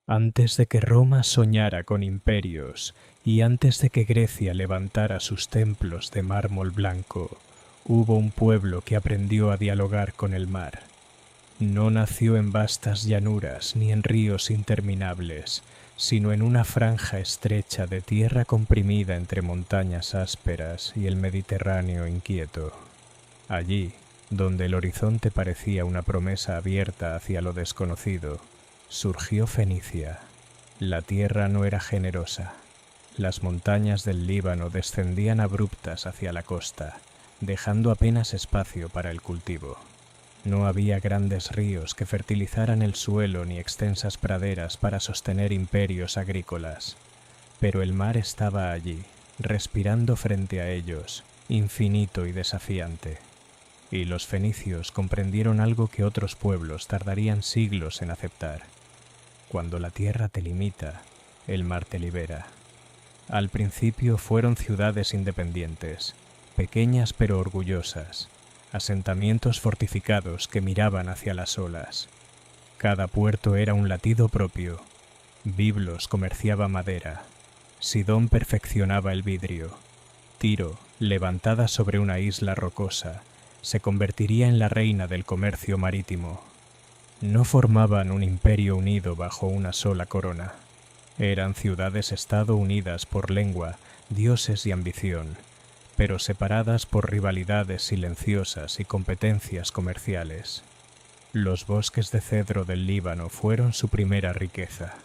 Antes de que Roma soñara con imperios y antes de que Grecia levantara sus templos de mármol blanco, hubo un pueblo que aprendió a dialogar con el mar. No nació en vastas llanuras ni en ríos interminables, sino en una franja estrecha de tierra comprimida entre montañas ásperas y el Mediterráneo inquieto. Allí, donde el horizonte parecía una promesa abierta hacia lo desconocido, surgió Fenicia. La tierra no era generosa. Las montañas del Líbano descendían abruptas hacia la costa, dejando apenas espacio para el cultivo. No había grandes ríos que fertilizaran el suelo ni extensas praderas para sostener imperios agrícolas, pero el mar estaba allí, respirando frente a ellos, infinito y desafiante. Y los fenicios comprendieron algo que otros pueblos tardarían siglos en aceptar. Cuando la tierra te limita, el mar te libera. Al principio fueron ciudades independientes, pequeñas pero orgullosas, asentamientos fortificados que miraban hacia las olas. Cada puerto era un latido propio. Biblos comerciaba madera, Sidón perfeccionaba el vidrio, Tiro, levantada sobre una isla rocosa, se convertiría en la reina del comercio marítimo. No formaban un imperio unido bajo una sola corona. Eran ciudades-estado unidas por lengua, dioses y ambición, pero separadas por rivalidades silenciosas y competencias comerciales. Los bosques de cedro del Líbano fueron su primera riqueza.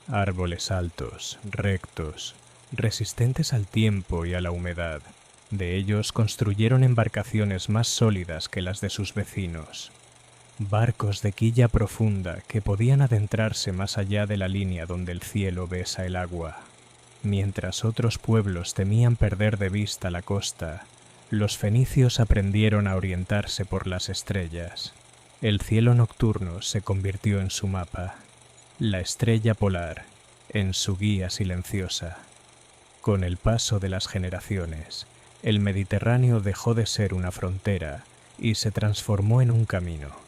Árboles altos, rectos, resistentes al tiempo y a la humedad. De ellos construyeron embarcaciones más sólidas que las de sus vecinos. Barcos de quilla profunda que podían adentrarse más allá de la línea donde el cielo besa el agua. Mientras otros pueblos temían perder de vista la costa, los fenicios aprendieron a orientarse por las estrellas. El cielo nocturno se convirtió en su mapa, la estrella polar en su guía silenciosa. Con el paso de las generaciones, el Mediterráneo dejó de ser una frontera y se transformó en un camino.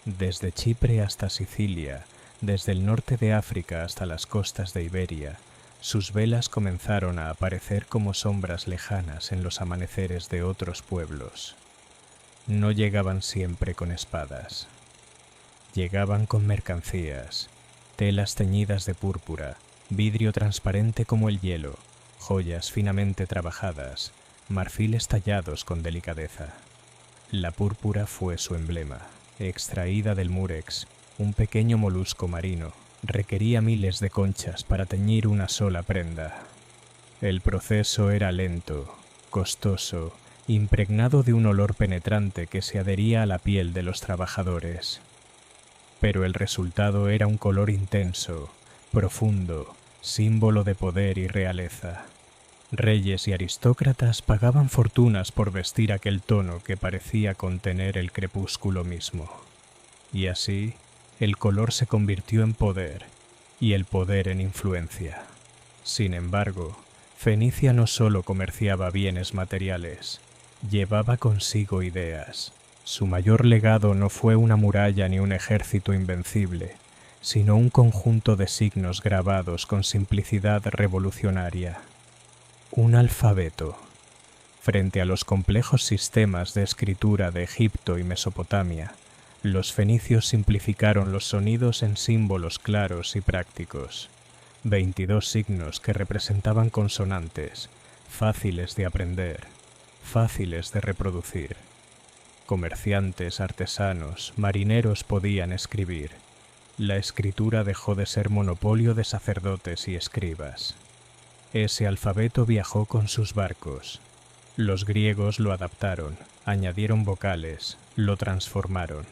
Desde Chipre hasta Sicilia, desde el norte de África hasta las costas de Iberia, sus velas comenzaron a aparecer como sombras lejanas en los amaneceres de otros pueblos. No llegaban siempre con espadas. Llegaban con mercancías, telas teñidas de púrpura, vidrio transparente como el hielo, joyas finamente trabajadas, marfiles tallados con delicadeza. La púrpura fue su emblema. Extraída del múrex, un pequeño molusco marino, requería miles de conchas para teñir una sola prenda. El proceso era lento, costoso, impregnado de un olor penetrante que se adhería a la piel de los trabajadores. Pero el resultado era un color intenso, profundo, símbolo de poder y realeza. Reyes y aristócratas pagaban fortunas por vestir aquel tono que parecía contener el crepúsculo mismo. Y así, el color se convirtió en poder, y el poder en influencia. Sin embargo, Fenicia no solo comerciaba bienes materiales, llevaba consigo ideas. Su mayor legado no fue una muralla ni un ejército invencible, sino un conjunto de signos grabados con simplicidad revolucionaria. Un alfabeto. Frente a los complejos sistemas de escritura de Egipto y Mesopotamia, los fenicios simplificaron los sonidos en símbolos claros y prácticos. 22 signos que representaban consonantes, fáciles de aprender, fáciles de reproducir. Comerciantes, artesanos, marineros podían escribir. La escritura dejó de ser monopolio de sacerdotes y escribas. Ese alfabeto viajó con sus barcos. Los griegos lo adaptaron, añadieron vocales, lo transformaron.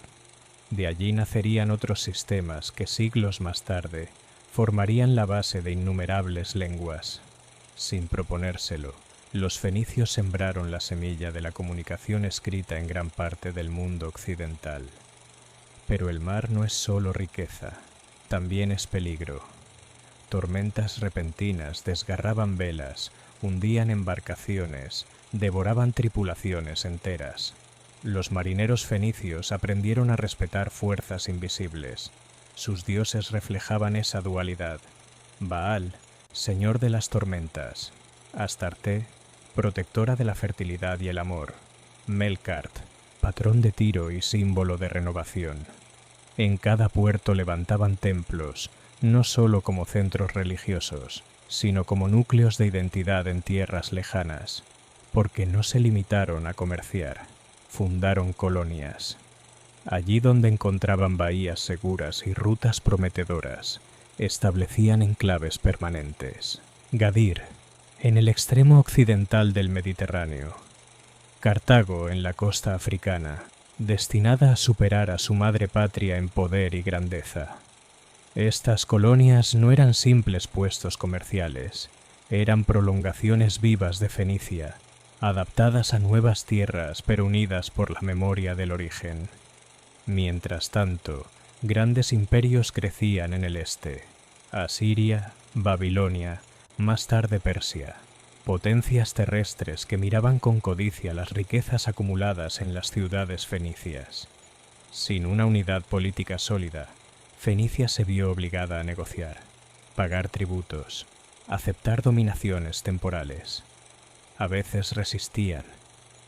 De allí nacerían otros sistemas que siglos más tarde formarían la base de innumerables lenguas. Sin proponérselo, los fenicios sembraron la semilla de la comunicación escrita en gran parte del mundo occidental. Pero el mar no es solo riqueza, también es peligro. Tormentas repentinas desgarraban velas, hundían embarcaciones, devoraban tripulaciones enteras. Los marineros fenicios aprendieron a respetar fuerzas invisibles. Sus dioses reflejaban esa dualidad. Baal, señor de las tormentas. Astarte, protectora de la fertilidad y el amor. Melkart, patrón de Tiro y símbolo de renovación. En cada puerto levantaban templos, no solo como centros religiosos, sino como núcleos de identidad en tierras lejanas, porque no se limitaron a comerciar, fundaron colonias. Allí donde encontraban bahías seguras y rutas prometedoras, establecían enclaves permanentes. Gadir, en el extremo occidental del Mediterráneo. Cartago, en la costa africana, destinada a superar a su madre patria en poder y grandeza. Estas colonias no eran simples puestos comerciales, eran prolongaciones vivas de Fenicia, adaptadas a nuevas tierras pero unidas por la memoria del origen. Mientras tanto, grandes imperios crecían en el este: Asiria, Babilonia, más tarde Persia, potencias terrestres que miraban con codicia las riquezas acumuladas en las ciudades fenicias. Sin una unidad política sólida, Fenicia se vio obligada a negociar, pagar tributos, aceptar dominaciones temporales. A veces resistían,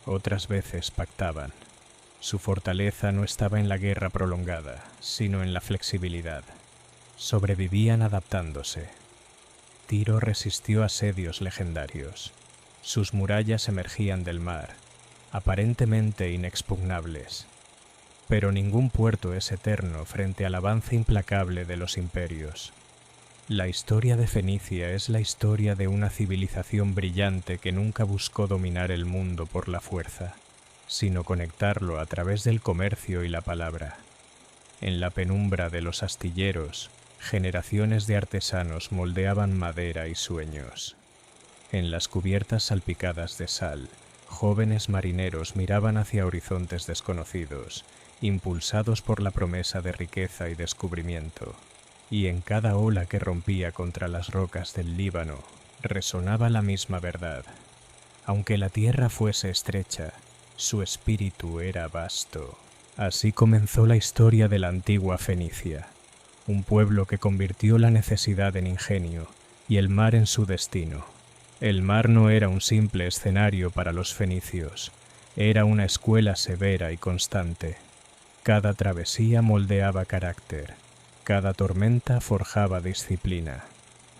otras veces pactaban. Su fortaleza no estaba en la guerra prolongada, sino en la flexibilidad. Sobrevivían adaptándose. Tiro resistió asedios legendarios. Sus murallas emergían del mar, aparentemente inexpugnables. Pero ningún puerto es eterno frente al avance implacable de los imperios. La historia de Fenicia es la historia de una civilización brillante que nunca buscó dominar el mundo por la fuerza, sino conectarlo a través del comercio y la palabra. En la penumbra de los astilleros, generaciones de artesanos moldeaban madera y sueños. En las cubiertas salpicadas de sal, jóvenes marineros miraban hacia horizontes desconocidos, impulsados por la promesa de riqueza y descubrimiento. Y en cada ola que rompía contra las rocas del Líbano, resonaba la misma verdad. Aunque la tierra fuese estrecha, su espíritu era vasto. Así comenzó la historia de la antigua Fenicia, un pueblo que convirtió la necesidad en ingenio y el mar en su destino. El mar no era un simple escenario para los fenicios, era una escuela severa y constante. Cada travesía moldeaba carácter, cada tormenta forjaba disciplina.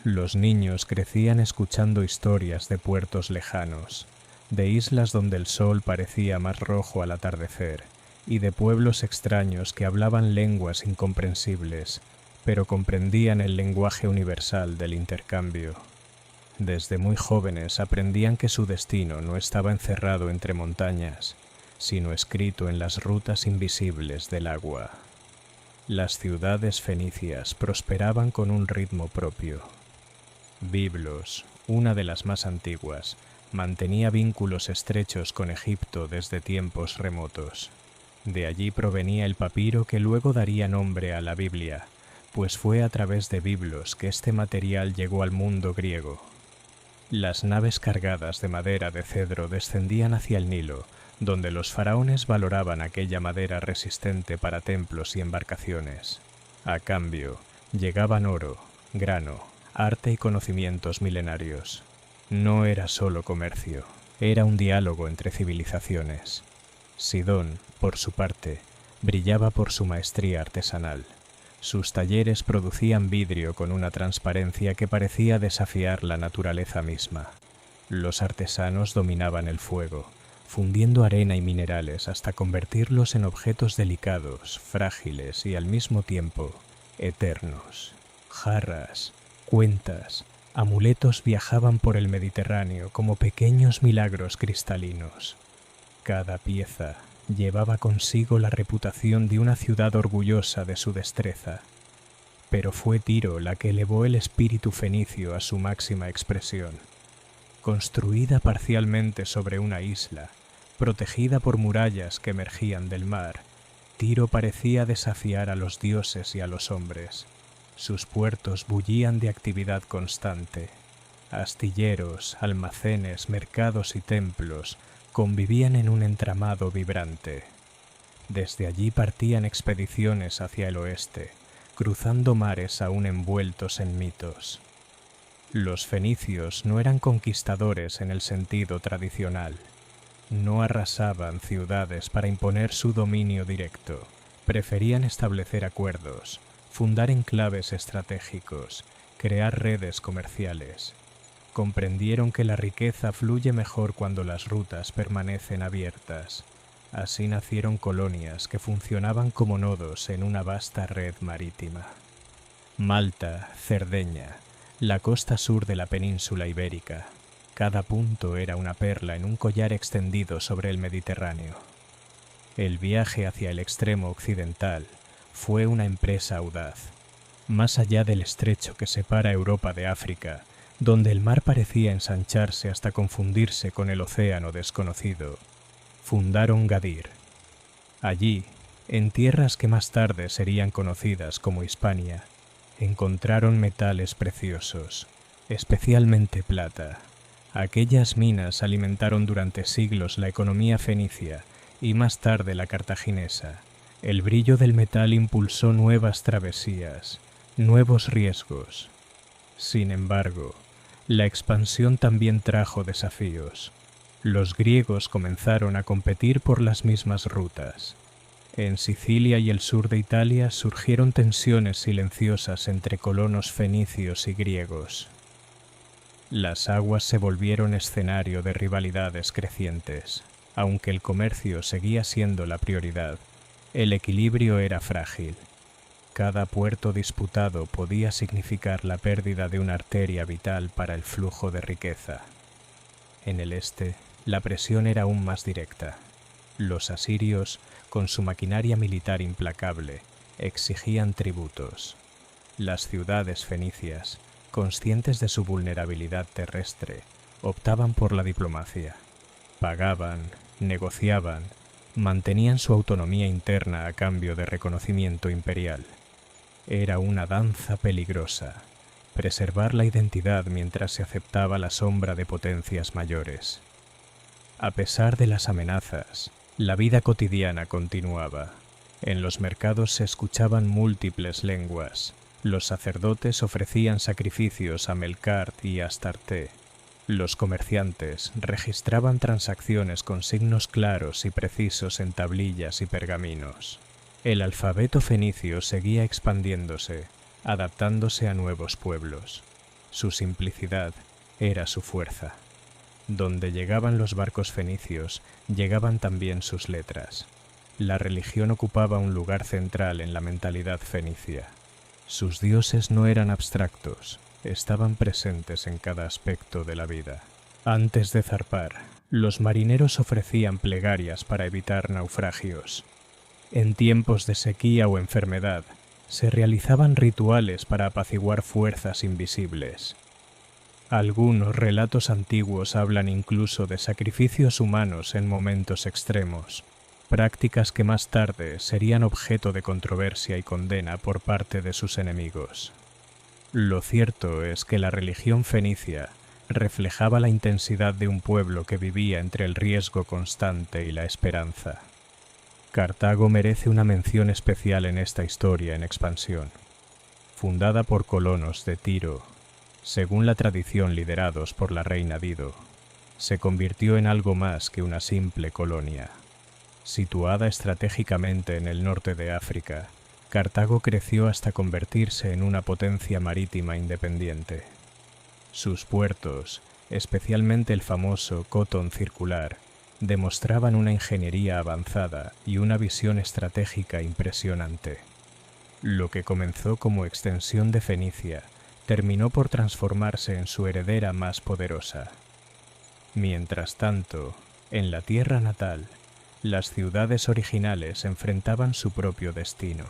Los niños crecían escuchando historias de puertos lejanos, de islas donde el sol parecía más rojo al atardecer, y de pueblos extraños que hablaban lenguas incomprensibles, pero comprendían el lenguaje universal del intercambio. Desde muy jóvenes aprendían que su destino no estaba encerrado entre montañas, sino escrito en las rutas invisibles del agua. Las ciudades fenicias prosperaban con un ritmo propio. Biblos, una de las más antiguas, mantenía vínculos estrechos con Egipto desde tiempos remotos. De allí provenía el papiro que luego daría nombre a la Biblia, pues fue a través de Biblos que este material llegó al mundo griego. Las naves cargadas de madera de cedro descendían hacia el Nilo, donde los faraones valoraban aquella madera resistente para templos y embarcaciones. A cambio, llegaban oro, grano, arte y conocimientos milenarios. No era solo comercio, era un diálogo entre civilizaciones. Sidón, por su parte, brillaba por su maestría artesanal. Sus talleres producían vidrio con una transparencia que parecía desafiar la naturaleza misma. Los artesanos dominaban el fuego, fundiendo arena y minerales hasta convertirlos en objetos delicados, frágiles y al mismo tiempo eternos. Jarras, cuentas, amuletos viajaban por el Mediterráneo como pequeños milagros cristalinos. Cada pieza llevaba consigo la reputación de una ciudad orgullosa de su destreza. Pero fue Tiro la que elevó el espíritu fenicio a su máxima expresión. Construida parcialmente sobre una isla, protegida por murallas que emergían del mar, Tiro parecía desafiar a los dioses y a los hombres. Sus puertos bullían de actividad constante. Astilleros, almacenes, mercados y templos convivían en un entramado vibrante. Desde allí partían expediciones hacia el oeste, cruzando mares aún envueltos en mitos. Los fenicios no eran conquistadores en el sentido tradicional. No arrasaban ciudades para imponer su dominio directo. Preferían establecer acuerdos, fundar enclaves estratégicos, crear redes comerciales. Comprendieron que la riqueza fluye mejor cuando las rutas permanecen abiertas. Así nacieron colonias que funcionaban como nodos en una vasta red marítima. Malta, Cerdeña, la costa sur de la península ibérica. Cada punto era una perla en un collar extendido sobre el Mediterráneo. El viaje hacia el extremo occidental fue una empresa audaz. Más allá del estrecho que separa Europa de África, donde el mar parecía ensancharse hasta confundirse con el océano desconocido, fundaron Gadir. Allí, en tierras que más tarde serían conocidas como Hispania, encontraron metales preciosos, especialmente plata. Aquellas minas alimentaron durante siglos la economía fenicia y más tarde la cartaginesa. El brillo del metal impulsó nuevas travesías, nuevos riesgos. Sin embargo, la expansión también trajo desafíos. Los griegos comenzaron a competir por las mismas rutas. En Sicilia y el sur de Italia surgieron tensiones silenciosas entre colonos fenicios y griegos. Las aguas se volvieron escenario de rivalidades crecientes. Aunque el comercio seguía siendo la prioridad, el equilibrio era frágil. Cada puerto disputado podía significar la pérdida de una arteria vital para el flujo de riqueza. En el este, la presión era aún más directa. Los asirios, con su maquinaria militar implacable, exigían tributos. Las ciudades fenicias, conscientes de su vulnerabilidad terrestre, optaban por la diplomacia. Pagaban, negociaban, mantenían su autonomía interna a cambio de reconocimiento imperial. Era una danza peligrosa, preservar la identidad mientras se aceptaba la sombra de potencias mayores. A pesar de las amenazas, la vida cotidiana continuaba. En los mercados se escuchaban múltiples lenguas. Los sacerdotes ofrecían sacrificios a Melkart y Astarte. Los comerciantes registraban transacciones con signos claros y precisos en tablillas y pergaminos. El alfabeto fenicio seguía expandiéndose, adaptándose a nuevos pueblos. Su simplicidad era su fuerza. Donde llegaban los barcos fenicios, llegaban también sus letras. La religión ocupaba un lugar central en la mentalidad fenicia. Sus dioses no eran abstractos, estaban presentes en cada aspecto de la vida. Antes de zarpar, los marineros ofrecían plegarias para evitar naufragios. En tiempos de sequía o enfermedad, se realizaban rituales para apaciguar fuerzas invisibles. Algunos relatos antiguos hablan incluso de sacrificios humanos en momentos extremos, prácticas que más tarde serían objeto de controversia y condena por parte de sus enemigos. Lo cierto es que la religión fenicia reflejaba la intensidad de un pueblo que vivía entre el riesgo constante y la esperanza. Cartago merece una mención especial en esta historia en expansión. Fundada por colonos de Tiro, según la tradición liderados por la reina Dido, se convirtió en algo más que una simple colonia. Situada estratégicamente en el norte de África, Cartago creció hasta convertirse en una potencia marítima independiente. Sus puertos, especialmente el famoso Cotón circular, demostraban una ingeniería avanzada y una visión estratégica impresionante. Lo que comenzó como extensión de Fenicia terminó por transformarse en su heredera más poderosa. Mientras tanto, en la tierra natal, las ciudades originales enfrentaban su propio destino.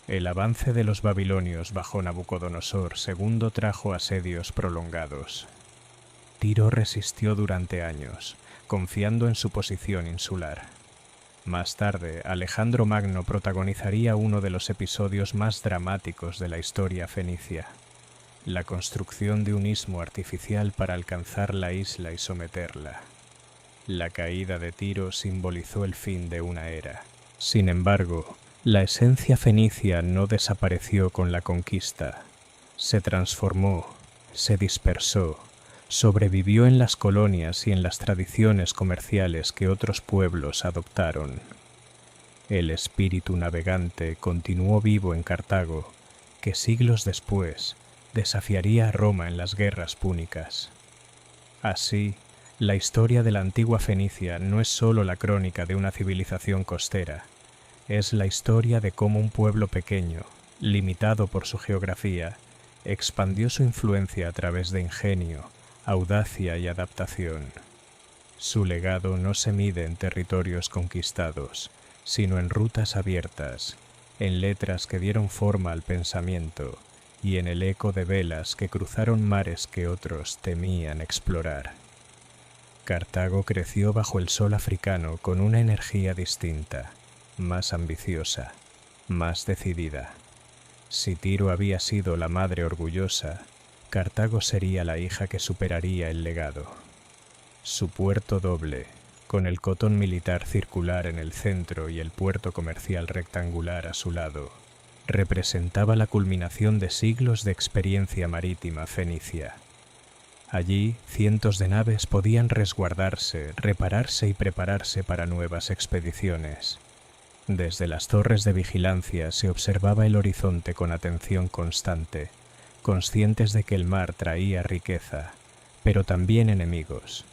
El avance de los babilonios bajo Nabucodonosor II trajo asedios prolongados. Tiro resistió durante años, confiando en su posición insular. Más tarde, Alejandro Magno protagonizaría uno de los episodios más dramáticos de la historia fenicia: la construcción de un istmo artificial para alcanzar la isla y someterla. La caída de Tiro simbolizó el fin de una era. Sin embargo, La esencia fenicia no desapareció con la conquista. Se transformó, se dispersó, sobrevivió en las colonias y en las tradiciones comerciales que otros pueblos adoptaron. El espíritu navegante continuó vivo en Cartago, que siglos después desafiaría a Roma en las guerras púnicas. Así, la historia de la antigua Fenicia no es solo la crónica de una civilización costera, es la historia de cómo un pueblo pequeño, limitado por su geografía, expandió su influencia a través de ingenio, audacia y adaptación. Su legado no se mide en territorios conquistados, sino en rutas abiertas, en letras que dieron forma al pensamiento y en el eco de velas que cruzaron mares que otros temían explorar. Cartago creció bajo el sol africano con una energía distinta, más ambiciosa, más decidida. Si Tiro había sido la madre orgullosa, Cartago sería la hija que superaría el legado. Su puerto doble, con el cotón militar circular en el centro y el puerto comercial rectangular a su lado, representaba la culminación de siglos de experiencia marítima fenicia. Allí, cientos de naves podían resguardarse, repararse y prepararse para nuevas expediciones. Desde las torres de vigilancia se observaba el horizonte con atención constante, conscientes de que el mar traía riqueza, pero también enemigos.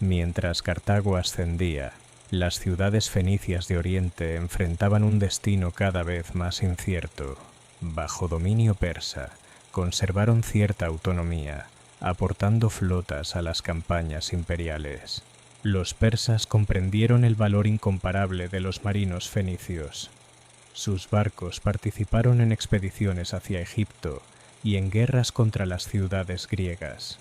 Mientras Cartago ascendía, las ciudades fenicias de Oriente enfrentaban un destino cada vez más incierto. Bajo dominio persa, conservaron cierta autonomía, aportando flotas a las campañas imperiales. Los persas comprendieron el valor incomparable de los marinos fenicios. Sus barcos participaron en expediciones hacia Egipto y en guerras contra las ciudades griegas.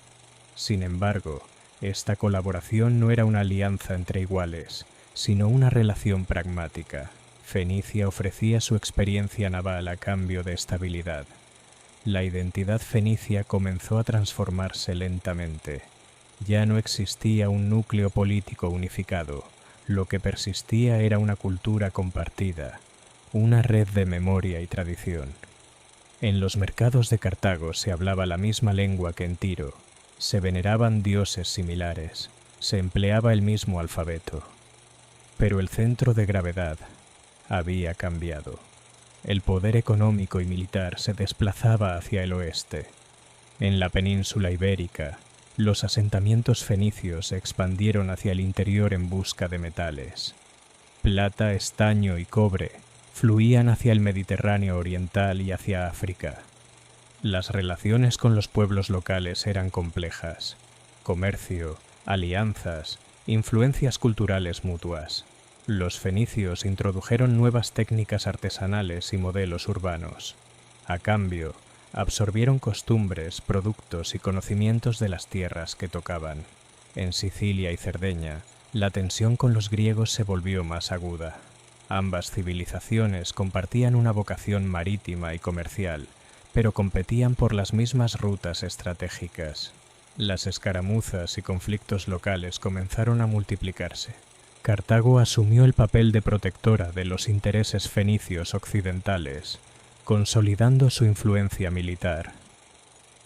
Sin embargo, esta colaboración no era una alianza entre iguales, sino una relación pragmática. Fenicia ofrecía su experiencia naval a cambio de estabilidad. La identidad fenicia comenzó a transformarse lentamente. Ya no existía un núcleo político unificado, lo que persistía era una cultura compartida, una red de memoria y tradición. En los mercados de Cartago se hablaba la misma lengua que en Tiro, se veneraban dioses similares, se empleaba el mismo alfabeto. Pero el centro de gravedad había cambiado. El poder económico y militar se desplazaba hacia el oeste. En la península ibérica, los asentamientos fenicios se expandieron hacia el interior en busca de metales. Plata, estaño y cobre fluían hacia el Mediterráneo oriental y hacia África. Las relaciones con los pueblos locales eran complejas. Comercio, alianzas, influencias culturales mutuas. Los fenicios introdujeron nuevas técnicas artesanales y modelos urbanos. A cambio, absorbieron costumbres, productos y conocimientos de las tierras que tocaban. En Sicilia y Cerdeña, la tensión con los griegos se volvió más aguda. Ambas civilizaciones compartían una vocación marítima y comercial, pero competían por las mismas rutas estratégicas. Las escaramuzas y conflictos locales comenzaron a multiplicarse. Cartago asumió el papel de protectora de los intereses fenicios occidentales, consolidando su influencia militar.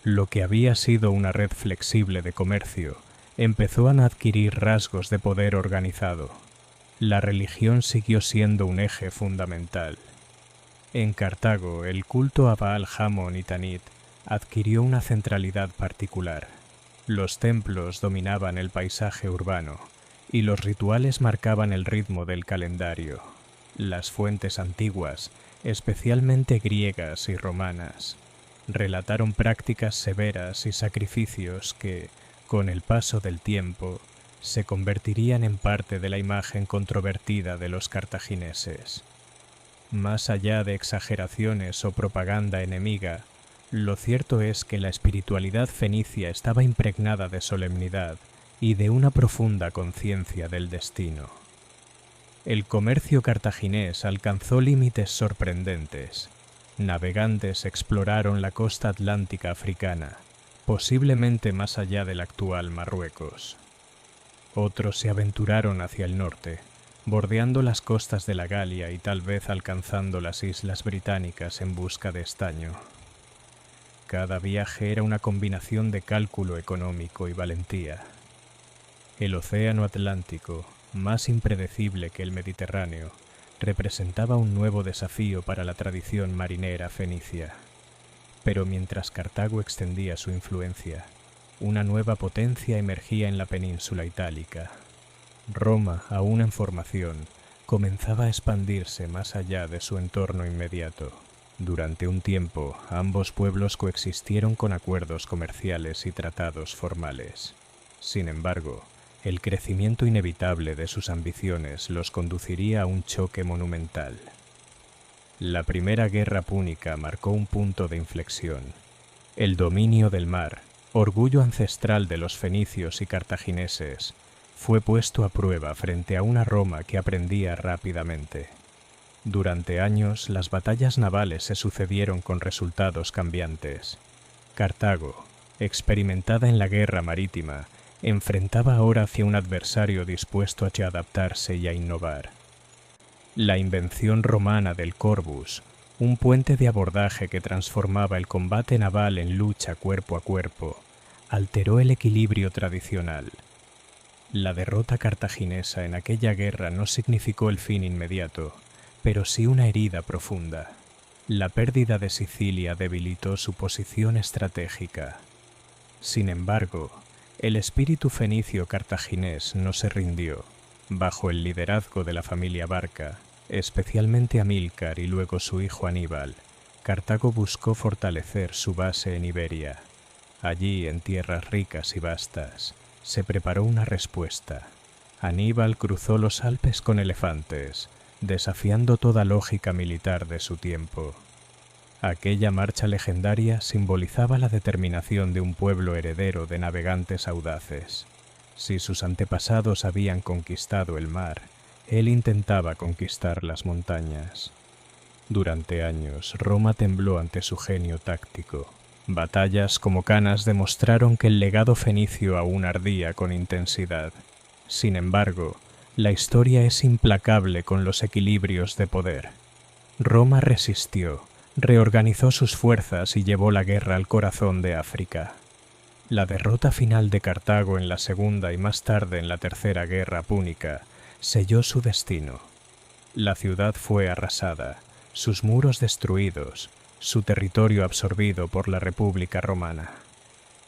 Lo que había sido una red flexible de comercio empezó a adquirir rasgos de poder organizado. La religión siguió siendo un eje fundamental. En Cartago, el culto a Baal Hamon y Tanit adquirió una centralidad particular. Los templos dominaban el paisaje urbano y los rituales marcaban el ritmo del calendario. Las fuentes antiguas, especialmente griegas y romanas, relataron prácticas severas y sacrificios que, con el paso del tiempo, se convertirían en parte de la imagen controvertida de los cartagineses. Más allá de exageraciones o propaganda enemiga, lo cierto es que la espiritualidad fenicia estaba impregnada de solemnidad y de una profunda conciencia del destino. El comercio cartaginés alcanzó límites sorprendentes. Navegantes exploraron la costa atlántica africana, posiblemente más allá del actual Marruecos. Otros se aventuraron hacia el norte, bordeando las costas de la Galia y tal vez alcanzando las islas británicas en busca de estaño. Cada viaje era una combinación de cálculo económico y valentía. El océano Atlántico, más impredecible que el Mediterráneo, representaba un nuevo desafío para la tradición marinera fenicia. Pero mientras Cartago extendía su influencia, una nueva potencia emergía en la península itálica. Roma, aún en formación, comenzaba a expandirse más allá de su entorno inmediato. Durante un tiempo, ambos pueblos coexistieron con acuerdos comerciales y tratados formales. Sin embargo, el crecimiento inevitable de sus ambiciones los conduciría a un choque monumental. La Primera Guerra Púnica marcó un punto de inflexión. El dominio del mar, orgullo ancestral de los fenicios y cartagineses, fue puesto a prueba frente a una Roma que aprendía rápidamente. Durante años, las batallas navales se sucedieron con resultados cambiantes. Cartago, experimentada en la guerra marítima, enfrentaba ahora hacia un adversario dispuesto a adaptarse y a innovar. La invención romana del Corvus, un puente de abordaje que transformaba el combate naval en lucha cuerpo a cuerpo, alteró el equilibrio tradicional. La derrota cartaginesa en aquella guerra no significó el fin inmediato, pero sí una herida profunda. La pérdida de Sicilia debilitó su posición estratégica. Sin embargo, el espíritu fenicio cartaginés no se rindió. Bajo el liderazgo de la familia Barca, especialmente Amílcar y luego su hijo Aníbal, Cartago buscó fortalecer su base en Iberia. Allí, en tierras ricas y vastas, se preparó una respuesta. Aníbal cruzó los Alpes con elefantes, desafiando toda lógica militar de su tiempo. Aquella marcha legendaria simbolizaba la determinación de un pueblo heredero de navegantes audaces. Si sus antepasados habían conquistado el mar, él intentaba conquistar las montañas. Durante años, Roma tembló ante su genio táctico. Batallas como Canas demostraron que el legado fenicio aún ardía con intensidad. Sin embargo, la historia es implacable con los equilibrios de poder. Roma resistió, reorganizó sus fuerzas y llevó la guerra al corazón de África. La derrota final de Cartago en la Segunda y más tarde en la Tercera Guerra Púnica selló su destino. La ciudad fue arrasada, sus muros destruidos, su territorio absorbido por la República Romana.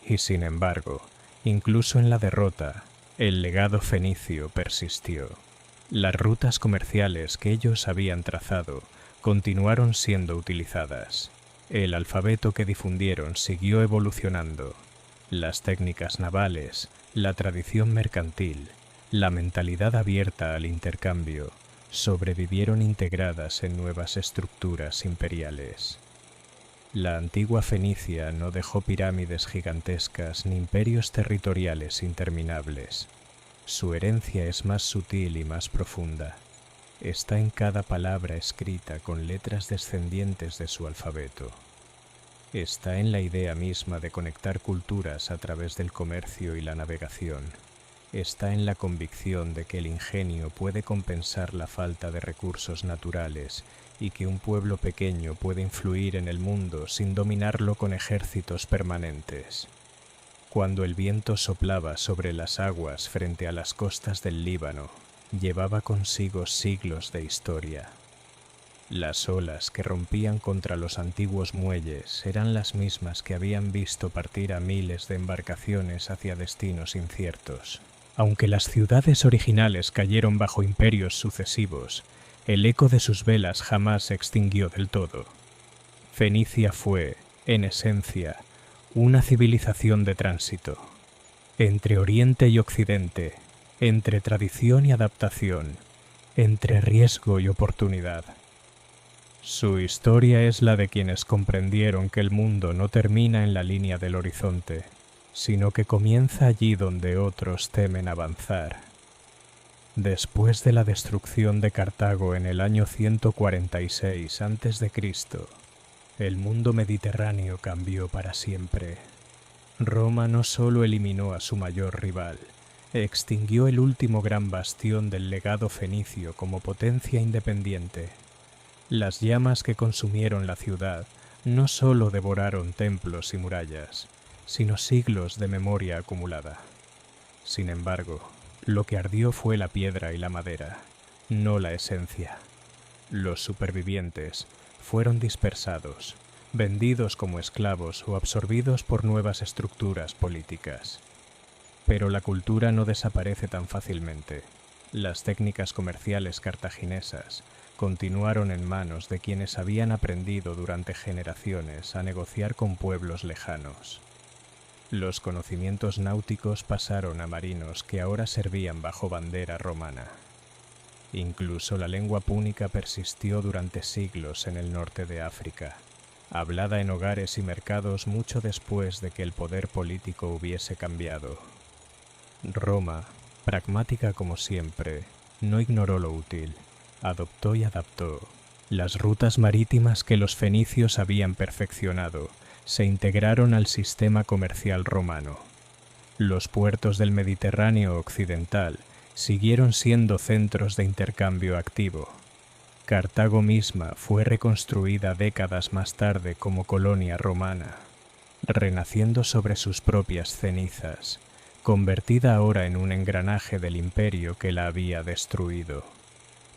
Y sin embargo, incluso en la derrota, el legado fenicio persistió. Las rutas comerciales que ellos habían trazado continuaron siendo utilizadas. El alfabeto que difundieron siguió evolucionando. Las técnicas navales, la tradición mercantil, la mentalidad abierta al intercambio, sobrevivieron integradas en nuevas estructuras imperiales. La antigua Fenicia no dejó pirámides gigantescas ni imperios territoriales interminables. Su herencia es más sutil y más profunda. Está en cada palabra escrita con letras descendientes de su alfabeto. Está en la idea misma de conectar culturas a través del comercio y la navegación. Está en la convicción de que el ingenio puede compensar la falta de recursos naturales y que un pueblo pequeño puede influir en el mundo sin dominarlo con ejércitos permanentes. Cuando el viento soplaba sobre las aguas frente a las costas del Líbano, llevaba consigo siglos de historia. Las olas que rompían contra los antiguos muelles eran las mismas que habían visto partir a miles de embarcaciones hacia destinos inciertos. Aunque las ciudades originales cayeron bajo imperios sucesivos, el eco de sus velas jamás se extinguió del todo. Fenicia fue, en esencia, una civilización de tránsito. Entre Oriente y Occidente, entre tradición y adaptación, entre riesgo y oportunidad. Su historia es la de quienes comprendieron que el mundo no termina en la línea del horizonte, sino que comienza allí donde otros temen avanzar. Después de la destrucción de Cartago en el año 146 a.C., el mundo mediterráneo cambió para siempre. Roma no solo eliminó a su mayor rival, extinguió el último gran bastión del legado fenicio como potencia independiente. Las llamas que consumieron la ciudad no solo devoraron templos y murallas, sino siglos de memoria acumulada. Sin embargo, lo que ardió fue la piedra y la madera, no la esencia. Los supervivientes fueron dispersados, vendidos como esclavos o absorbidos por nuevas estructuras políticas. Pero la cultura no desaparece tan fácilmente. Las técnicas comerciales cartaginesas continuaron en manos de quienes habían aprendido durante generaciones a negociar con pueblos lejanos. Los conocimientos náuticos pasaron a marinos que ahora servían bajo bandera romana. Incluso la lengua púnica persistió durante siglos en el norte de África, hablada en hogares y mercados mucho después de que el poder político hubiese cambiado. Roma, pragmática como siempre, no ignoró lo útil, adoptó y adaptó. Las rutas marítimas que los fenicios habían perfeccionado se integraron al sistema comercial romano. Los puertos del Mediterráneo occidental siguieron siendo centros de intercambio activo. Cartago misma fue reconstruida décadas más tarde como colonia romana, renaciendo sobre sus propias cenizas, convertida ahora en un engranaje del imperio que la había destruido.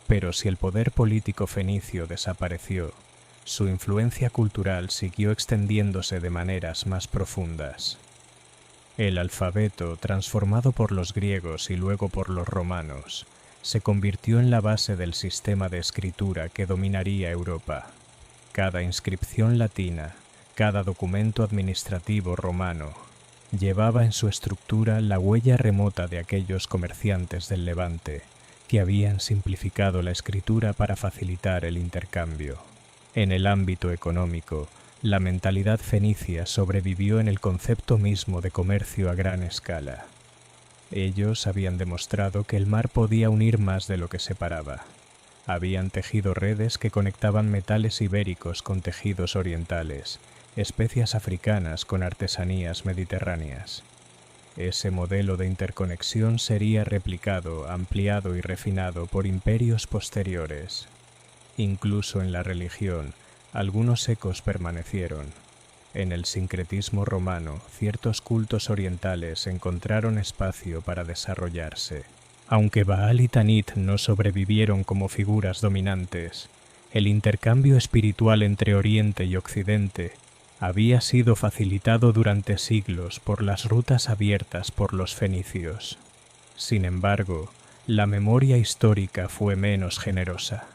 Pero si el poder político fenicio desapareció, su influencia cultural siguió extendiéndose de maneras más profundas. El alfabeto, transformado por los griegos y luego por los romanos, se convirtió en la base del sistema de escritura que dominaría Europa. Cada inscripción latina, cada documento administrativo romano, llevaba en su estructura la huella remota de aquellos comerciantes del Levante que habían simplificado la escritura para facilitar el intercambio. En el ámbito económico, la mentalidad fenicia sobrevivió en el concepto mismo de comercio a gran escala. Ellos habían demostrado que el mar podía unir más de lo que separaba. Habían tejido redes que conectaban metales ibéricos con tejidos orientales, especias africanas con artesanías mediterráneas. Ese modelo de interconexión sería replicado, ampliado y refinado por imperios posteriores. Incluso en la religión, algunos ecos permanecieron. En el sincretismo romano, ciertos cultos orientales encontraron espacio para desarrollarse. Aunque Baal y Tanit no sobrevivieron como figuras dominantes, el intercambio espiritual entre Oriente y Occidente había sido facilitado durante siglos por las rutas abiertas por los fenicios. Sin embargo, la memoria histórica fue menos generosa.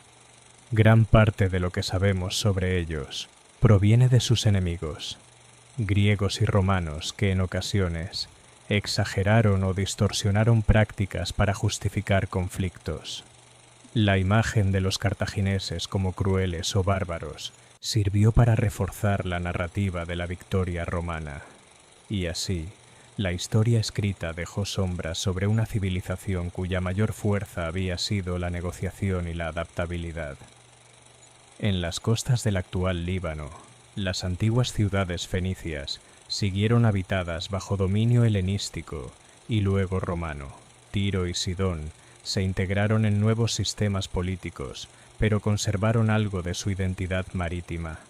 Gran parte de lo que sabemos sobre ellos proviene de sus enemigos, griegos y romanos que en ocasiones exageraron o distorsionaron prácticas para justificar conflictos. La imagen de los cartagineses como crueles o bárbaros sirvió para reforzar la narrativa de la victoria romana. Y así, la historia escrita dejó sombras sobre una civilización cuya mayor fuerza había sido la negociación y la adaptabilidad. En las costas del actual Líbano, las antiguas ciudades fenicias siguieron habitadas bajo dominio helenístico y luego romano. Tiro y Sidón se integraron en nuevos sistemas políticos, pero conservaron algo de su identidad marítima.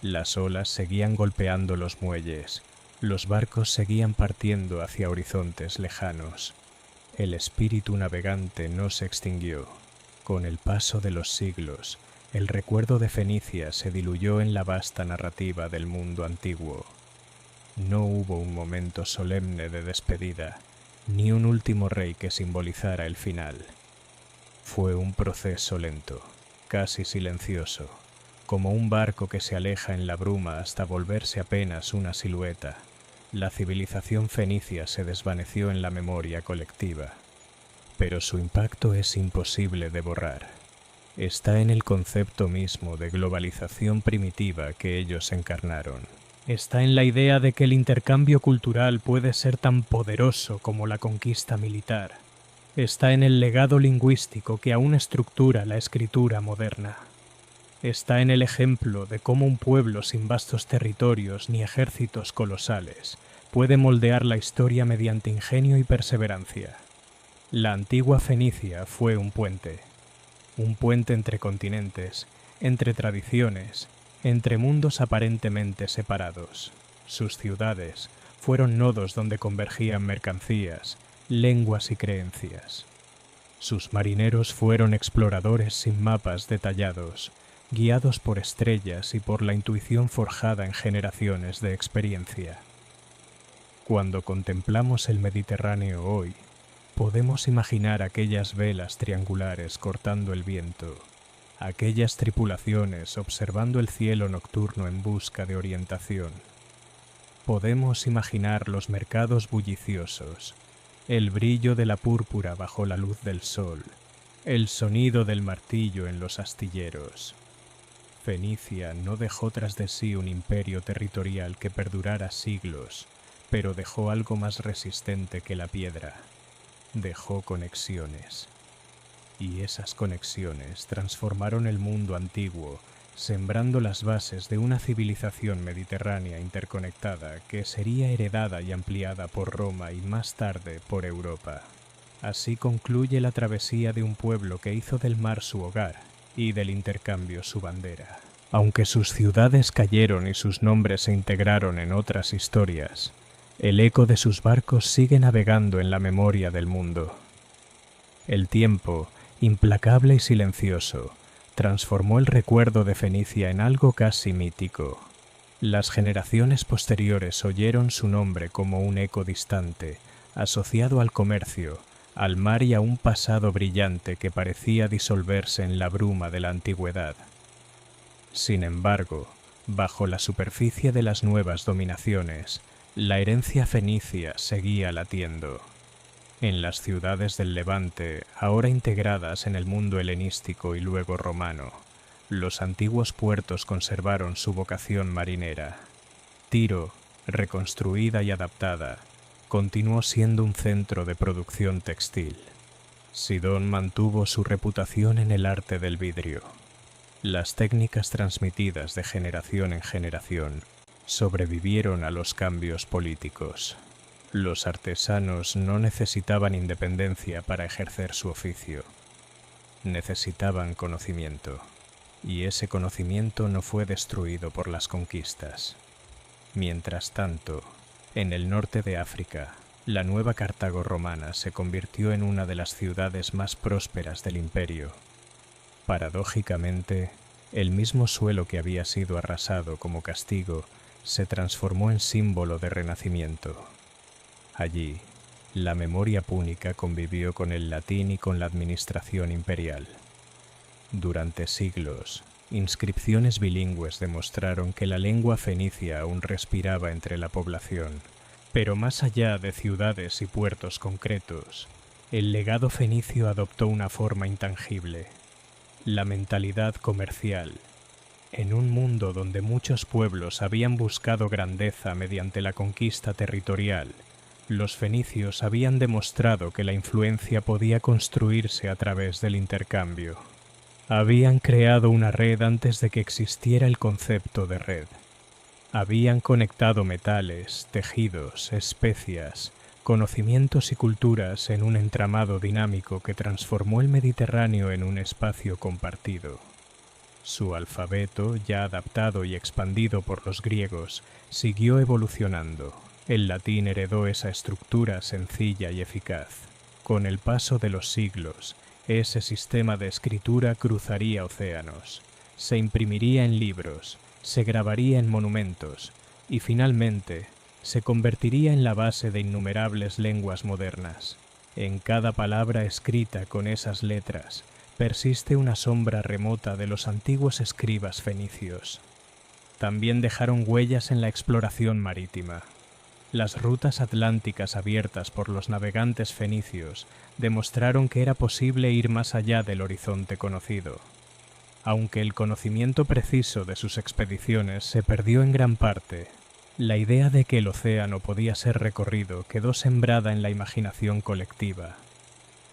Las olas seguían golpeando los muelles, los barcos seguían partiendo hacia horizontes lejanos. El espíritu navegante no se extinguió. Con el paso de los siglos, el recuerdo de Fenicia se diluyó en la vasta narrativa del mundo antiguo. No hubo un momento solemne de despedida, ni un último rey que simbolizara el final. Fue un proceso lento, casi silencioso, como un barco que se aleja en la bruma hasta volverse apenas una silueta. La civilización fenicia se desvaneció en la memoria colectiva, pero su impacto es imposible de borrar. Está en el concepto mismo de globalización primitiva que ellos encarnaron. Está en la idea de que el intercambio cultural puede ser tan poderoso como la conquista militar. Está en el legado lingüístico que aún estructura la escritura moderna. Está en el ejemplo de cómo un pueblo sin vastos territorios ni ejércitos colosales puede moldear la historia mediante ingenio y perseverancia. La antigua Fenicia fue un puente entre continentes, entre tradiciones, entre mundos aparentemente separados. Sus ciudades fueron nodos donde convergían mercancías, lenguas y creencias. Sus marineros fueron exploradores sin mapas detallados, guiados por estrellas y por la intuición forjada en generaciones de experiencia. Cuando contemplamos el Mediterráneo hoy, podemos imaginar aquellas velas triangulares cortando el viento, aquellas tripulaciones observando el cielo nocturno en busca de orientación. Podemos imaginar los mercados bulliciosos, el brillo de la púrpura bajo la luz del sol, el sonido del martillo en los astilleros. Fenicia no dejó tras de sí un imperio territorial que perdurara siglos, pero dejó algo más resistente que la piedra. Dejó conexiones. Y esas conexiones transformaron el mundo antiguo, sembrando las bases de una civilización mediterránea interconectada que sería heredada y ampliada por Roma y más tarde por Europa. Así concluye la travesía de un pueblo que hizo del mar su hogar y del intercambio su bandera. Aunque sus ciudades cayeron y sus nombres se integraron en otras historias, el eco de sus barcos sigue navegando en la memoria del mundo. El tiempo, implacable y silencioso, transformó el recuerdo de Fenicia en algo casi mítico. Las generaciones posteriores oyeron su nombre como un eco distante, asociado al comercio, al mar y a un pasado brillante que parecía disolverse en la bruma de la antigüedad. Sin embargo, bajo la superficie de las nuevas dominaciones, la herencia fenicia seguía latiendo. En las ciudades del Levante, ahora integradas en el mundo helenístico y luego romano, los antiguos puertos conservaron su vocación marinera. Tiro, reconstruida y adaptada, continuó siendo un centro de producción textil. Sidón mantuvo su reputación en el arte del vidrio. Las técnicas transmitidas de generación en generación sobrevivieron a los cambios políticos. Los artesanos no necesitaban independencia para ejercer su oficio. Necesitaban conocimiento, y ese conocimiento no fue destruido por las conquistas. Mientras tanto, en el norte de África, la nueva Cartago romana se convirtió en una de las ciudades más prósperas del imperio. Paradójicamente, el mismo suelo que había sido arrasado como castigo se transformó en símbolo de renacimiento. Allí, la memoria púnica convivió con el latín y con la administración imperial. Durante siglos, inscripciones bilingües demostraron que la lengua fenicia aún respiraba entre la población. Pero más allá de ciudades y puertos concretos, el legado fenicio adoptó una forma intangible: la mentalidad comercial. En un mundo donde muchos pueblos habían buscado grandeza mediante la conquista territorial, los fenicios habían demostrado que la influencia podía construirse a través del intercambio. Habían creado una red antes de que existiera el concepto de red. Habían conectado metales, tejidos, especias, conocimientos y culturas en un entramado dinámico que transformó el Mediterráneo en un espacio compartido. Su alfabeto, ya adaptado y expandido por los griegos, siguió evolucionando. El latín heredó esa estructura sencilla y eficaz. Con el paso de los siglos, ese sistema de escritura cruzaría océanos, se imprimiría en libros, se grabaría en monumentos y finalmente se convertiría en la base de innumerables lenguas modernas. En cada palabra escrita con esas letras persiste una sombra remota de los antiguos escribas fenicios. También dejaron huellas en la exploración marítima. Las rutas atlánticas abiertas por los navegantes fenicios demostraron que era posible ir más allá del horizonte conocido. Aunque el conocimiento preciso de sus expediciones se perdió en gran parte, la idea de que el océano podía ser recorrido quedó sembrada en la imaginación colectiva.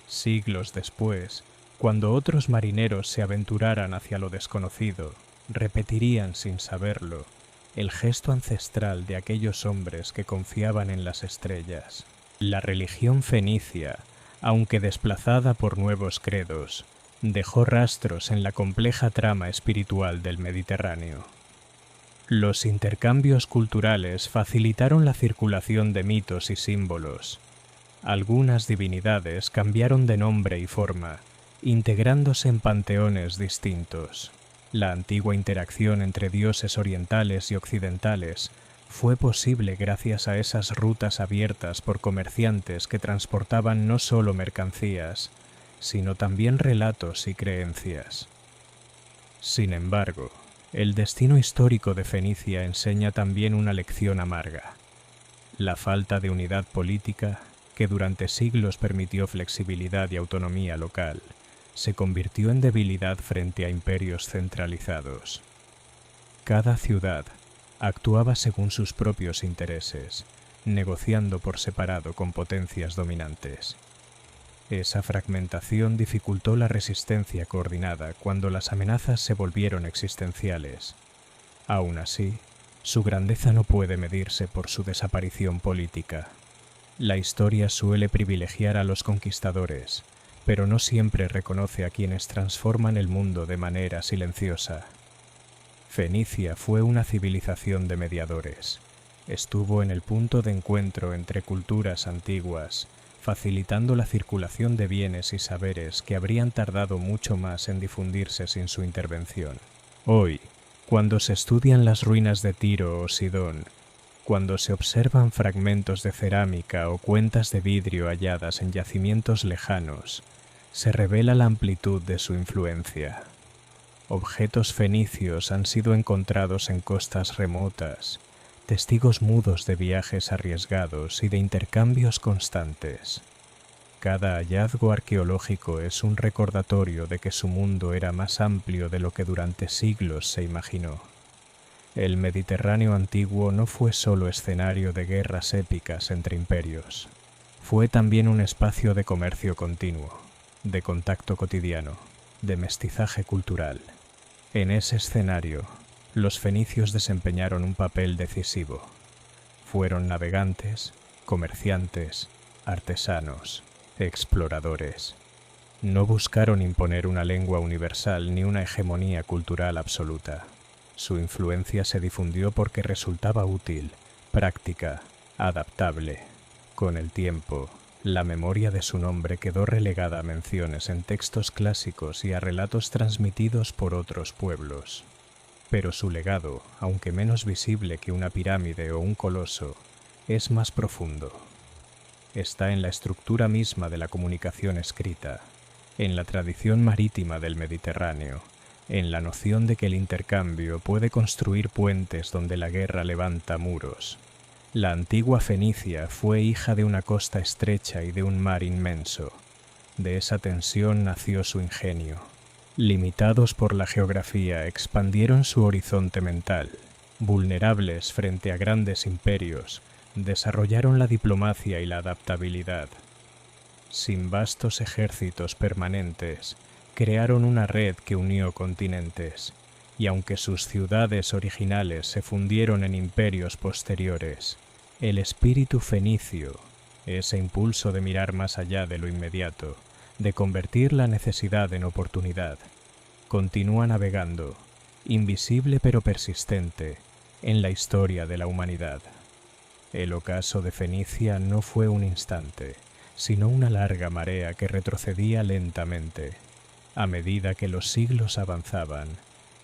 Siglos después, cuando otros marineros se aventuraran hacia lo desconocido, repetirían sin saberlo el gesto ancestral de aquellos hombres que confiaban en las estrellas. La religión fenicia aunque desplazada por nuevos credos, dejó rastros en la compleja trama espiritual del Mediterráneo. Los intercambios culturales facilitaron la circulación de mitos y símbolos. Algunas divinidades cambiaron de nombre y forma, integrándose en panteones distintos. La antigua interacción entre dioses orientales y occidentales fue posible gracias a esas rutas abiertas por comerciantes que transportaban no solo mercancías, sino también relatos y creencias. Sin embargo, el destino histórico de Fenicia enseña también una lección amarga. La falta de unidad política, que durante siglos permitió flexibilidad y autonomía local, se convirtió en debilidad frente a imperios centralizados. Cada ciudad actuaba según sus propios intereses, negociando por separado con potencias dominantes. Esa fragmentación dificultó la resistencia coordinada cuando las amenazas se volvieron existenciales. Aún así, su grandeza no puede medirse por su desaparición política. La historia suele privilegiar a los conquistadores, pero no siempre reconoce a quienes transforman el mundo de manera silenciosa. Fenicia fue una civilización de mediadores. Estuvo en el punto de encuentro entre culturas antiguas, facilitando la circulación de bienes y saberes que habrían tardado mucho más en difundirse sin su intervención. Hoy, cuando se estudian las ruinas de Tiro o Sidón, cuando se observan fragmentos de cerámica o cuentas de vidrio halladas en yacimientos lejanos, se revela la amplitud de su influencia. Objetos fenicios han sido encontrados en costas remotas, testigos mudos de viajes arriesgados y de intercambios constantes. Cada hallazgo arqueológico es un recordatorio de que su mundo era más amplio de lo que durante siglos se imaginó. El Mediterráneo antiguo no fue solo escenario de guerras épicas entre imperios, fue también un espacio de comercio continuo, de contacto cotidiano, de mestizaje cultural. En ese escenario, los fenicios desempeñaron un papel decisivo. Fueron navegantes, comerciantes, artesanos, exploradores. No buscaron imponer una lengua universal ni una hegemonía cultural absoluta. Su influencia se difundió porque resultaba útil, práctica, adaptable. Con el tiempo, la memoria de su nombre quedó relegada a menciones en textos clásicos y a relatos transmitidos por otros pueblos. Pero su legado, aunque menos visible que una pirámide o un coloso, es más profundo. Está en la estructura misma de la comunicación escrita, en la tradición marítima del Mediterráneo, en la noción de que el intercambio puede construir puentes donde la guerra levanta muros. La antigua Fenicia fue hija de una costa estrecha y de un mar inmenso. De esa tensión nació su ingenio. Limitados por la geografía, expandieron su horizonte mental. Vulnerables frente a grandes imperios, desarrollaron la diplomacia y la adaptabilidad. Sin vastos ejércitos permanentes, crearon una red que unió continentes, y aunque sus ciudades originales se fundieron en imperios posteriores, el espíritu fenicio, ese impulso de mirar más allá de lo inmediato, de convertir la necesidad en oportunidad, continúa navegando, invisible pero persistente, en la historia de la humanidad. El ocaso de Fenicia no fue un instante, sino una larga marea que retrocedía lentamente. A medida que los siglos avanzaban,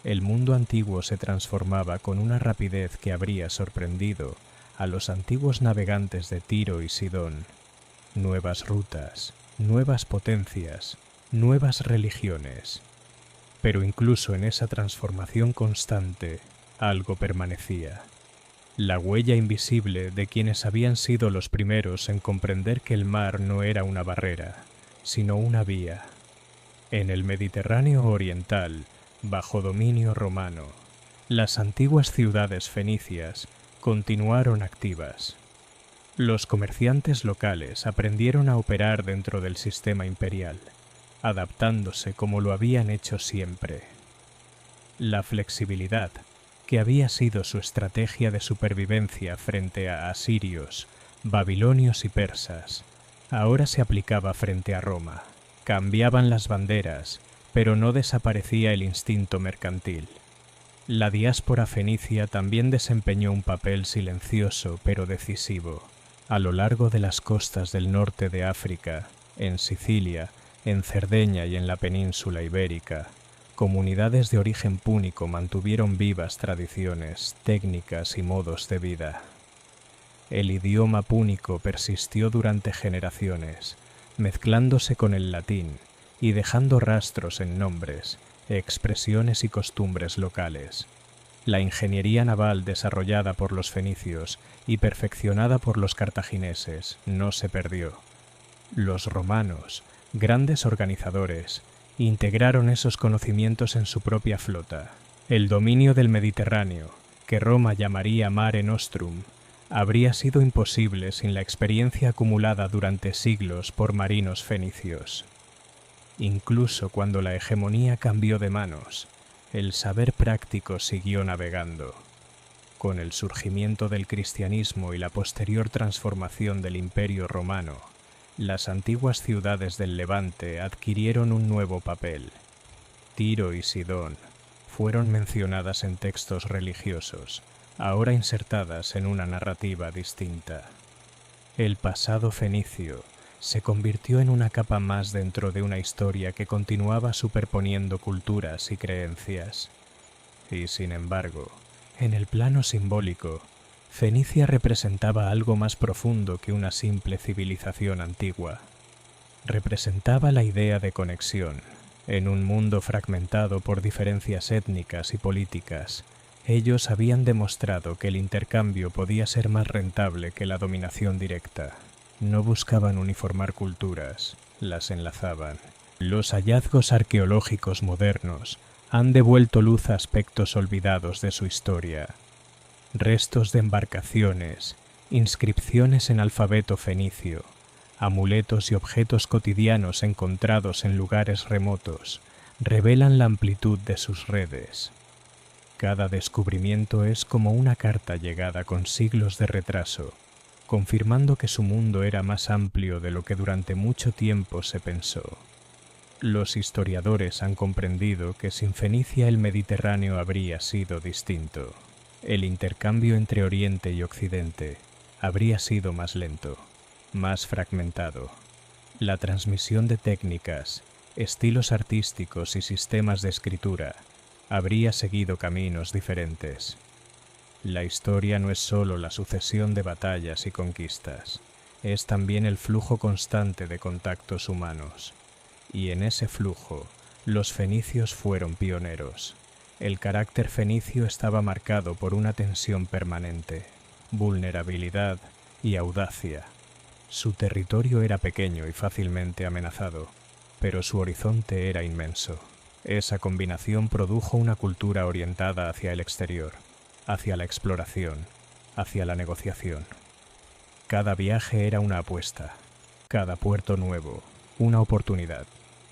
el mundo antiguo se transformaba con una rapidez que habría sorprendido a los antiguos navegantes de Tiro y Sidón. Nuevas rutas, nuevas potencias, nuevas religiones. Pero incluso en esa transformación constante, algo permanecía. La huella invisible de quienes habían sido los primeros en comprender que el mar no era una barrera, sino una vía. En el Mediterráneo oriental, bajo dominio romano, las antiguas ciudades fenicias continuaron activas. Los comerciantes locales aprendieron a operar dentro del sistema imperial, adaptándose como lo habían hecho siempre. La flexibilidad, que había sido su estrategia de supervivencia frente a asirios, babilonios y persas, ahora se aplicaba frente a Roma. Cambiaban las banderas, pero no desaparecía el instinto mercantil. La diáspora fenicia también desempeñó un papel silencioso pero decisivo. A lo largo de las costas del norte de África, en Sicilia, en Cerdeña y en la península ibérica, comunidades de origen púnico mantuvieron vivas tradiciones, técnicas y modos de vida. El idioma púnico persistió durante generaciones, mezclándose con el latín y dejando rastros en nombres, expresiones y costumbres locales. La ingeniería naval desarrollada por los fenicios y perfeccionada por los cartagineses no se perdió. Los romanos, grandes organizadores, integraron esos conocimientos en su propia flota. El dominio del Mediterráneo, que Roma llamaría Mare Nostrum, habría sido imposible sin la experiencia acumulada durante siglos por marinos fenicios. Incluso cuando la hegemonía cambió de manos, el saber práctico siguió navegando. Con el surgimiento del cristianismo y la posterior transformación del Imperio Romano, las antiguas ciudades del Levante adquirieron un nuevo papel. Tiro y Sidón fueron mencionadas en textos religiosos, ahora insertadas en una narrativa distinta. El pasado fenicio se convirtió en una capa más dentro de una historia que continuaba superponiendo culturas y creencias. Y sin embargo, en el plano simbólico, Fenicia representaba algo más profundo que una simple civilización antigua. Representaba la idea de conexión. En un mundo fragmentado por diferencias étnicas y políticas, ellos habían demostrado que el intercambio podía ser más rentable que la dominación directa. No buscaban uniformar culturas, las enlazaban. Los hallazgos arqueológicos modernos han devuelto luz a aspectos olvidados de su historia. Restos de embarcaciones, inscripciones en alfabeto fenicio, amuletos y objetos cotidianos encontrados en lugares remotos revelan la amplitud de sus redes. Cada descubrimiento es como una carta llegada con siglos de retraso, confirmando que su mundo era más amplio de lo que durante mucho tiempo se pensó. Los historiadores han comprendido que sin Fenicia el Mediterráneo habría sido distinto. El intercambio entre Oriente y Occidente habría sido más lento, más fragmentado. La transmisión de técnicas, estilos artísticos y sistemas de escritura habría seguido caminos diferentes. La historia no es solo la sucesión de batallas y conquistas, es también el flujo constante de contactos humanos. Y en ese flujo, los fenicios fueron pioneros. El carácter fenicio estaba marcado por una tensión permanente, vulnerabilidad y audacia. Su territorio era pequeño y fácilmente amenazado, pero su horizonte era inmenso. Esa combinación produjo una cultura orientada hacia el exterior, hacia la exploración, hacia la negociación. Cada viaje era una apuesta, cada puerto nuevo, una oportunidad.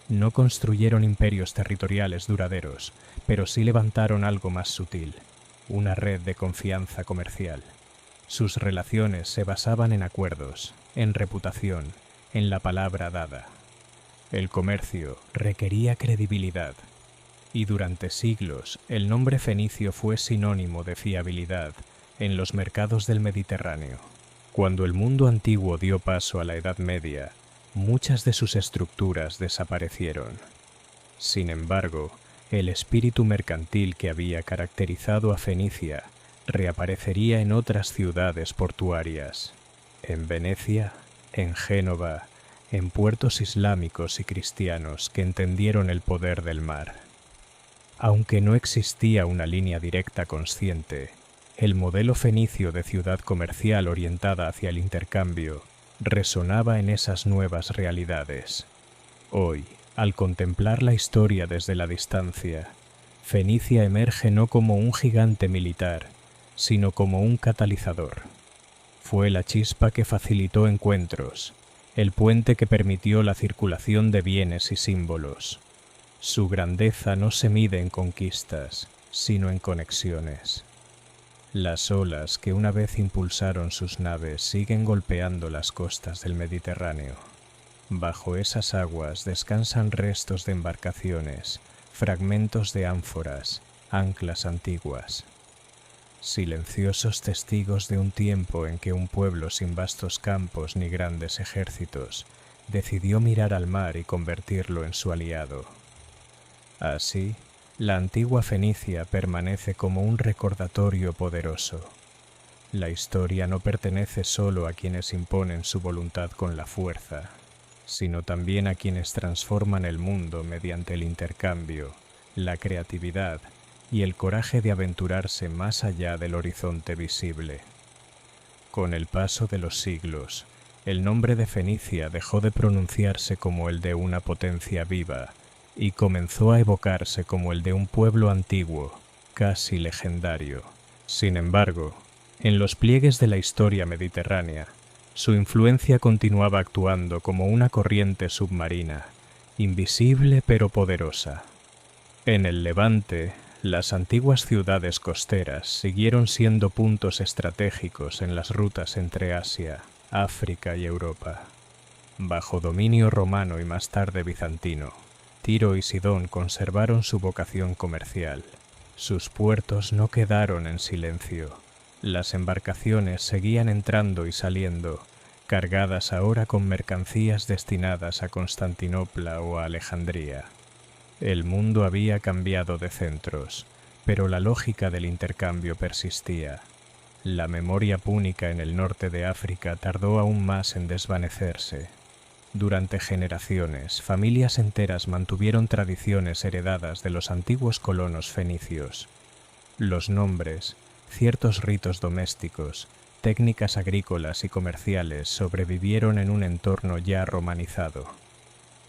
No construyeron imperios territoriales duraderos, pero sí levantaron algo más sutil, una red de confianza comercial. Sus relaciones se basaban en acuerdos, en reputación, en la palabra dada. El comercio requería credibilidad, y durante siglos el nombre fenicio fue sinónimo de fiabilidad en los mercados del Mediterráneo. Cuando el mundo antiguo dio paso a la Edad Media, muchas de sus estructuras desaparecieron. Sin embargo, el espíritu mercantil que había caracterizado a Fenicia reaparecería en otras ciudades portuarias, en Venecia, en Génova, en puertos islámicos y cristianos que entendieron el poder del mar. Aunque no existía una línea directa consciente, el modelo fenicio de ciudad comercial orientada hacia el intercambio resonaba en esas nuevas realidades. Hoy, al contemplar la historia desde la distancia, Fenicia emerge no como un gigante militar, sino como un catalizador. Fue la chispa que facilitó encuentros, el puente que permitió la circulación de bienes y símbolos. Su grandeza no se mide en conquistas, sino en conexiones. Las olas que una vez impulsaron sus naves siguen golpeando las costas del Mediterráneo. Bajo esas aguas descansan restos de embarcaciones, fragmentos de ánforas, anclas antiguas. Silenciosos testigos de un tiempo en que un pueblo sin vastos campos ni grandes ejércitos decidió mirar al mar y convertirlo en su aliado. Así, la antigua Fenicia permanece como un recordatorio poderoso. La historia no pertenece solo a quienes imponen su voluntad con la fuerza, sino también a quienes transforman el mundo mediante el intercambio, la creatividad y el coraje de aventurarse más allá del horizonte visible. Con el paso de los siglos, el nombre de Fenicia dejó de pronunciarse como el de una potencia viva y comenzó a evocarse como el de un pueblo antiguo, casi legendario. Sin embargo, en los pliegues de la historia mediterránea, su influencia continuaba actuando como una corriente submarina, invisible pero poderosa. En el Levante, las antiguas ciudades costeras siguieron siendo puntos estratégicos en las rutas entre Asia, África y Europa. Bajo dominio romano y más tarde bizantino, Tiro y Sidón conservaron su vocación comercial. Sus puertos no quedaron en silencio. Las embarcaciones seguían entrando y saliendo, cargadas ahora con mercancías destinadas a Constantinopla o a Alejandría. El mundo había cambiado de centros, pero la lógica del intercambio persistía. La memoria púnica en el norte de África tardó aún más en desvanecerse. Durante generaciones, familias enteras mantuvieron tradiciones heredadas de los antiguos colonos fenicios. Los nombres, ciertos ritos domésticos, técnicas agrícolas y comerciales sobrevivieron en un entorno ya romanizado.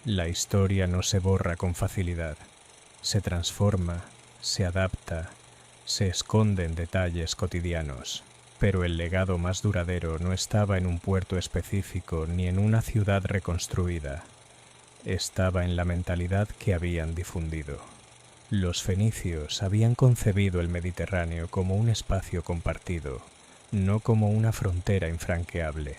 La historia no se borra con facilidad. Se transforma, se adapta, se esconde en detalles cotidianos. Pero el legado más duradero no estaba en un puerto específico ni en una ciudad reconstruida. Estaba en la mentalidad que habían difundido. Los fenicios habían concebido el Mediterráneo como un espacio compartido, no como una frontera infranqueable.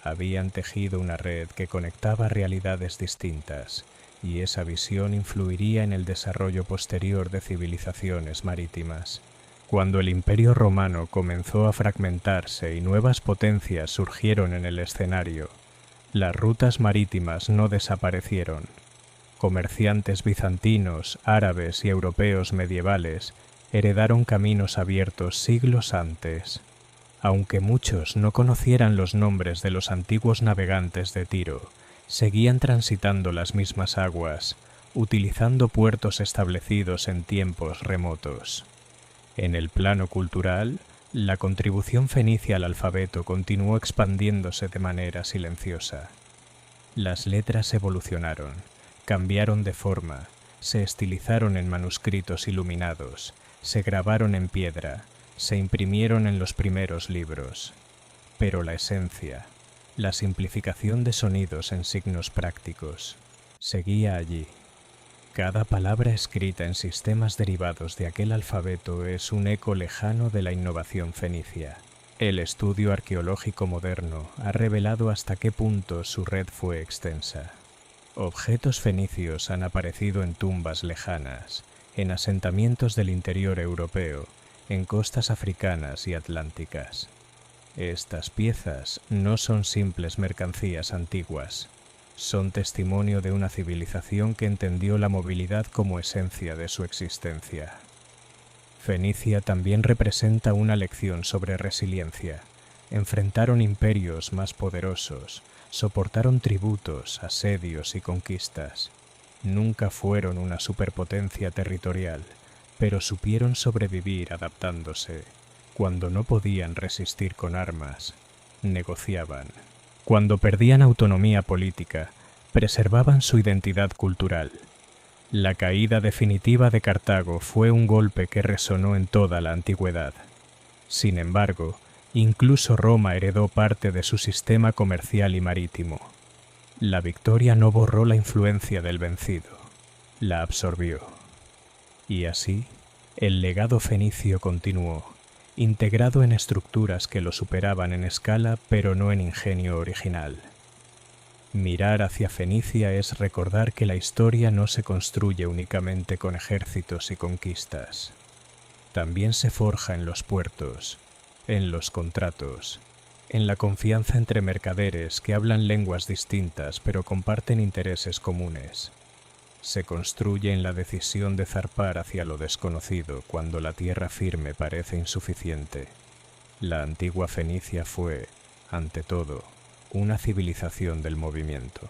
Habían tejido una red que conectaba realidades distintas, y esa visión influiría en el desarrollo posterior de civilizaciones marítimas. Cuando el Imperio Romano comenzó a fragmentarse y nuevas potencias surgieron en el escenario, las rutas marítimas no desaparecieron. Comerciantes bizantinos, árabes y europeos medievales heredaron caminos abiertos siglos antes. Aunque muchos no conocieran los nombres de los antiguos navegantes de Tiro, seguían transitando las mismas aguas, utilizando puertos establecidos en tiempos remotos. En el plano cultural, la contribución fenicia al alfabeto continuó expandiéndose de manera silenciosa. Las letras evolucionaron, cambiaron de forma, se estilizaron en manuscritos iluminados, se grabaron en piedra, se imprimieron en los primeros libros. Pero la esencia, la simplificación de sonidos en signos prácticos, seguía allí. Cada palabra escrita en sistemas derivados de aquel alfabeto es un eco lejano de la innovación fenicia. El estudio arqueológico moderno ha revelado hasta qué punto su red fue extensa. Objetos fenicios han aparecido en tumbas lejanas, en asentamientos del interior europeo, en costas africanas y atlánticas. Estas piezas no son simples mercancías antiguas. Son testimonio de una civilización que entendió la movilidad como esencia de su existencia. Fenicia también representa una lección sobre resiliencia. Enfrentaron imperios más poderosos, soportaron tributos, asedios y conquistas. Nunca fueron una superpotencia territorial, pero supieron sobrevivir adaptándose. Cuando no podían resistir con armas, negociaban. Cuando perdían autonomía política, preservaban su identidad cultural. La caída definitiva de Cartago fue un golpe que resonó en toda la antigüedad. Sin embargo, incluso Roma heredó parte de su sistema comercial y marítimo. La victoria no borró la influencia del vencido, la absorbió. Y así, el legado fenicio continuó, integrado en estructuras que lo superaban en escala pero no en ingenio original. Mirar hacia Fenicia es recordar que la historia no se construye únicamente con ejércitos y conquistas. También se forja en los puertos, en los contratos, en la confianza entre mercaderes que hablan lenguas distintas pero comparten intereses comunes. Se construye en la decisión de zarpar hacia lo desconocido cuando la tierra firme parece insuficiente. La antigua Fenicia fue, ante todo, una civilización del movimiento.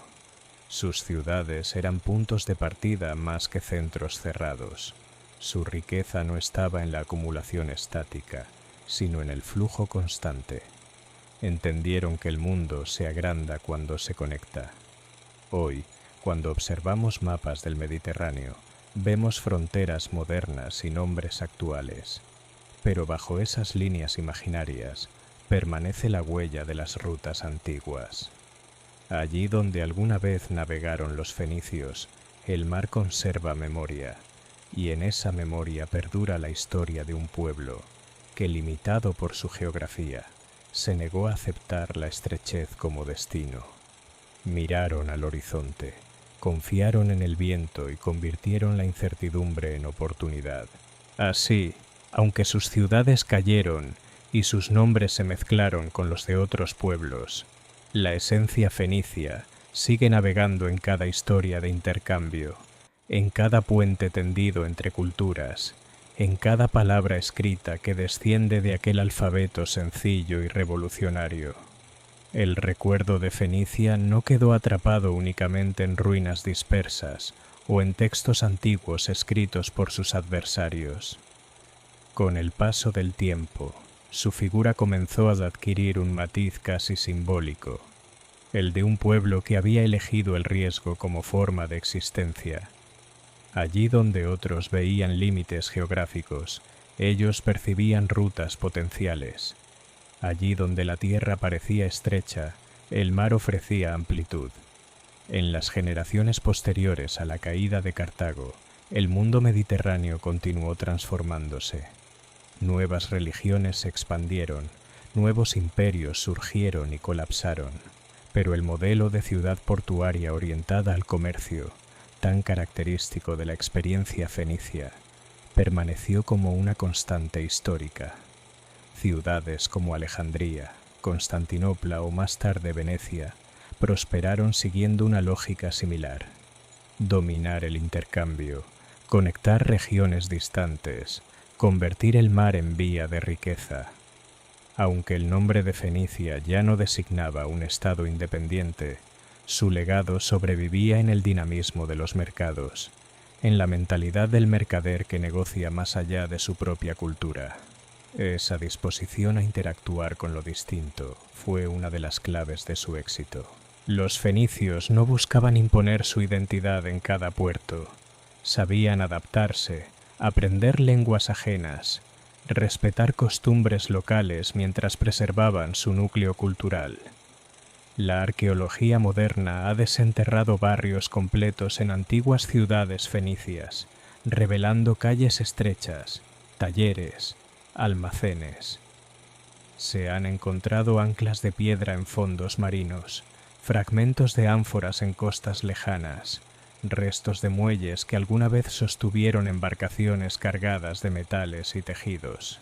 Sus ciudades eran puntos de partida más que centros cerrados. Su riqueza no estaba en la acumulación estática, sino en el flujo constante. Entendieron que el mundo se agranda cuando se conecta. Hoy, cuando observamos mapas del Mediterráneo, vemos fronteras modernas y nombres actuales, pero bajo esas líneas imaginarias permanece la huella de las rutas antiguas. Allí donde alguna vez navegaron los fenicios, el mar conserva memoria, y en esa memoria perdura la historia de un pueblo que, limitado por su geografía, se negó a aceptar la estrechez como destino. Miraron al horizonte, confiaron en el viento y convirtieron la incertidumbre en oportunidad. Así, aunque sus ciudades cayeron y sus nombres se mezclaron con los de otros pueblos, la esencia fenicia sigue navegando en cada historia de intercambio, en cada puente tendido entre culturas, en cada palabra escrita que desciende de aquel alfabeto sencillo y revolucionario. El recuerdo de Fenicia no quedó atrapado únicamente en ruinas dispersas o en textos antiguos escritos por sus adversarios. Con el paso del tiempo, su figura comenzó a adquirir un matiz casi simbólico, el de un pueblo que había elegido el riesgo como forma de existencia. Allí donde otros veían límites geográficos, ellos percibían rutas potenciales. Allí donde la tierra parecía estrecha, el mar ofrecía amplitud. En las generaciones posteriores a la caída de Cartago, el mundo mediterráneo continuó transformándose. Nuevas religiones se expandieron, nuevos imperios surgieron y colapsaron, pero el modelo de ciudad portuaria orientada al comercio, tan característico de la experiencia fenicia, permaneció como una constante histórica. Ciudades como Alejandría, Constantinopla o más tarde Venecia prosperaron siguiendo una lógica similar. Dominar el intercambio, conectar regiones distantes, convertir el mar en vía de riqueza. Aunque el nombre de Fenicia ya no designaba un estado independiente, su legado sobrevivía en el dinamismo de los mercados, en la mentalidad del mercader que negocia más allá de su propia cultura. Esa disposición a interactuar con lo distinto fue una de las claves de su éxito. Los fenicios no buscaban imponer su identidad en cada puerto. Sabían adaptarse, aprender lenguas ajenas, respetar costumbres locales mientras preservaban su núcleo cultural. La arqueología moderna ha desenterrado barrios completos en antiguas ciudades fenicias, revelando calles estrechas, talleres, almacenes. Se han encontrado anclas de piedra en fondos marinos, fragmentos de ánforas en costas lejanas, restos de muelles que alguna vez sostuvieron embarcaciones cargadas de metales y tejidos.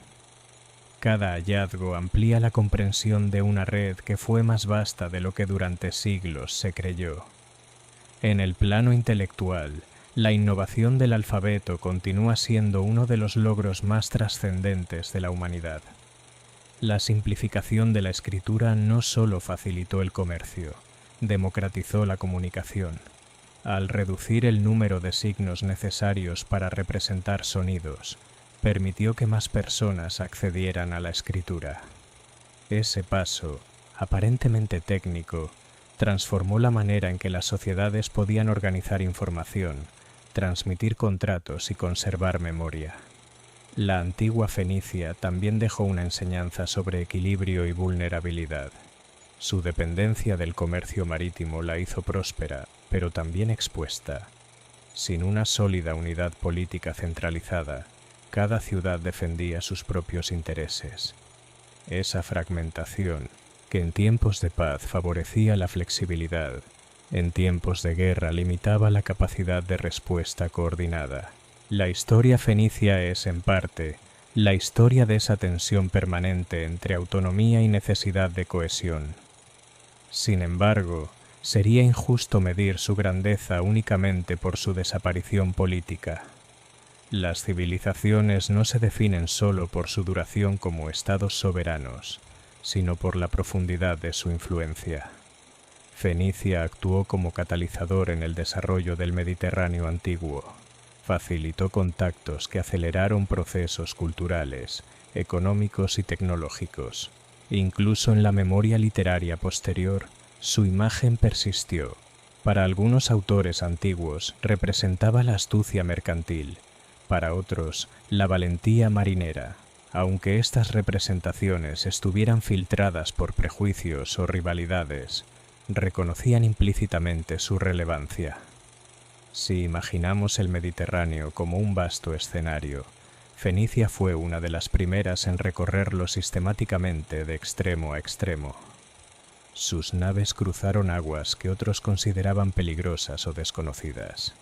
Cada hallazgo amplía la comprensión de una red que fue más vasta de lo que durante siglos se creyó. En el plano intelectual, la innovación del alfabeto continúa siendo uno de los logros más trascendentes de la humanidad. La simplificación de la escritura no solo facilitó el comercio, democratizó la comunicación. Al reducir el número de signos necesarios para representar sonidos, permitió que más personas accedieran a la escritura. Ese paso, aparentemente técnico, transformó la manera en que las sociedades podían organizar información, transmitir contratos y conservar memoria. La antigua Fenicia también dejó una enseñanza sobre equilibrio y vulnerabilidad. Su dependencia del comercio marítimo la hizo próspera, pero también expuesta. Sin una sólida unidad política centralizada, Cada ciudad defendía sus propios intereses. Esa fragmentación, que en tiempos de paz favorecía la flexibilidad, en tiempos de guerra limitaba la capacidad de respuesta coordinada. La historia fenicia es, en parte, la historia de esa tensión permanente entre autonomía y necesidad de cohesión. Sin embargo, sería injusto medir su grandeza únicamente por su desaparición política. Las civilizaciones no se definen solo por su duración como estados soberanos, sino por la profundidad de su influencia. Fenicia actuó como catalizador en el desarrollo del Mediterráneo antiguo. Facilitó contactos que aceleraron procesos culturales, económicos y tecnológicos. Incluso en la memoria literaria posterior, su imagen persistió. Para algunos autores antiguos representaba la astucia mercantil, para otros la valentía marinera, aunque estas representaciones estuvieran filtradas por prejuicios o rivalidades, reconocían implícitamente su relevancia. Si imaginamos el Mediterráneo como un vasto escenario, Fenicia fue una de las primeras en recorrerlo sistemáticamente de extremo a extremo. Sus naves cruzaron aguas que otros consideraban peligrosas o desconocidas.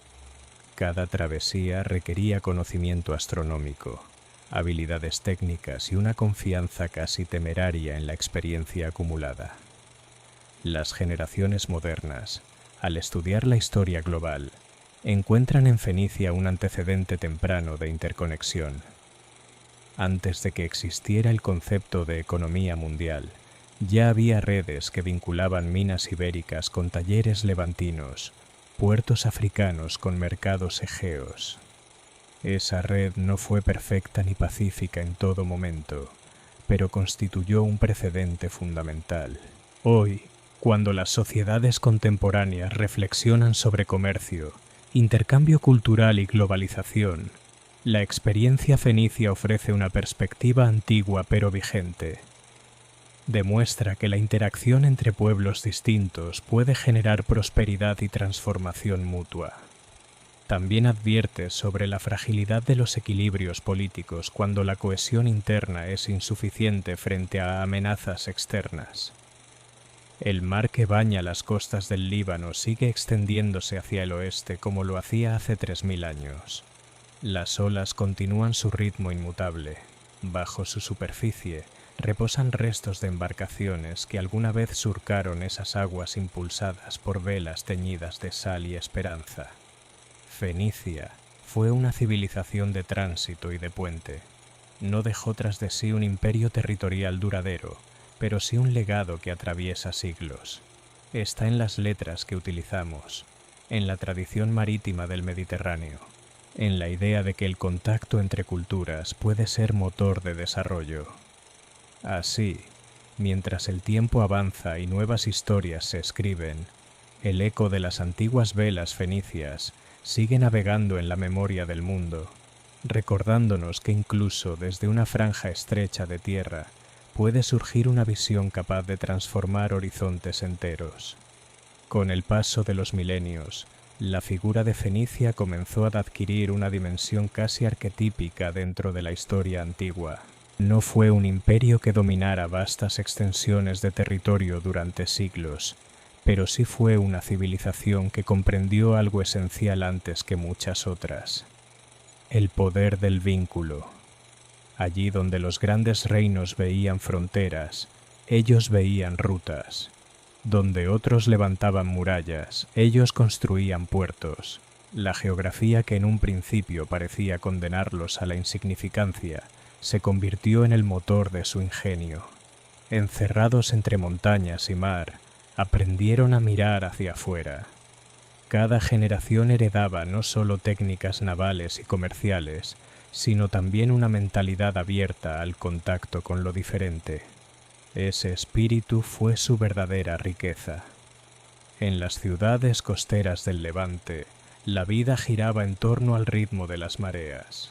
Cada travesía requería conocimiento astronómico, habilidades técnicas y una confianza casi temeraria en la experiencia acumulada. Las generaciones modernas, al estudiar la historia global, encuentran en Fenicia un antecedente temprano de interconexión. Antes de que existiera el concepto de economía mundial, ya había redes que vinculaban minas ibéricas con talleres levantinos, puertos africanos con mercados egeos. Esa red no fue perfecta ni pacífica en todo momento, pero constituyó un precedente fundamental. Hoy, cuando las sociedades contemporáneas reflexionan sobre comercio, intercambio cultural y globalización, la experiencia fenicia ofrece una perspectiva antigua pero vigente. Demuestra que la interacción entre pueblos distintos puede generar prosperidad y transformación mutua. También advierte sobre la fragilidad de los equilibrios políticos cuando la cohesión interna es insuficiente frente a amenazas externas. El mar que baña las costas del Líbano sigue extendiéndose hacia el oeste como lo hacía hace 3000 años. Las olas continúan su ritmo inmutable. Bajo su superficie reposan restos de embarcaciones que alguna vez surcaron esas aguas impulsadas por velas teñidas de sal y esperanza. Fenicia fue una civilización de tránsito y de puente. No dejó tras de sí un imperio territorial duradero, pero sí un legado que atraviesa siglos. Está en las letras que utilizamos, en la tradición marítima del Mediterráneo, en la idea de que el contacto entre culturas puede ser motor de desarrollo. Así, mientras el tiempo avanza y nuevas historias se escriben, el eco de las antiguas velas fenicias sigue navegando en la memoria del mundo, recordándonos que incluso desde una franja estrecha de tierra puede surgir una visión capaz de transformar horizontes enteros. Con el paso de los milenios, la figura de Fenicia comenzó a adquirir una dimensión casi arquetípica dentro de la historia antigua. No fue un imperio que dominara vastas extensiones de territorio durante siglos, pero sí fue una civilización que comprendió algo esencial antes que muchas otras: el poder del vínculo. Allí donde los grandes reinos veían fronteras, ellos veían rutas. Donde otros levantaban murallas, ellos construían puertos. La geografía que en un principio parecía condenarlos a la insignificancia se convirtió en el motor de su ingenio. Encerrados entre montañas y mar, aprendieron a mirar hacia afuera. Cada generación heredaba no solo técnicas navales y comerciales, sino también una mentalidad abierta al contacto con lo diferente. Ese espíritu fue su verdadera riqueza. En las ciudades costeras del Levante, la vida giraba en torno al ritmo de las mareas.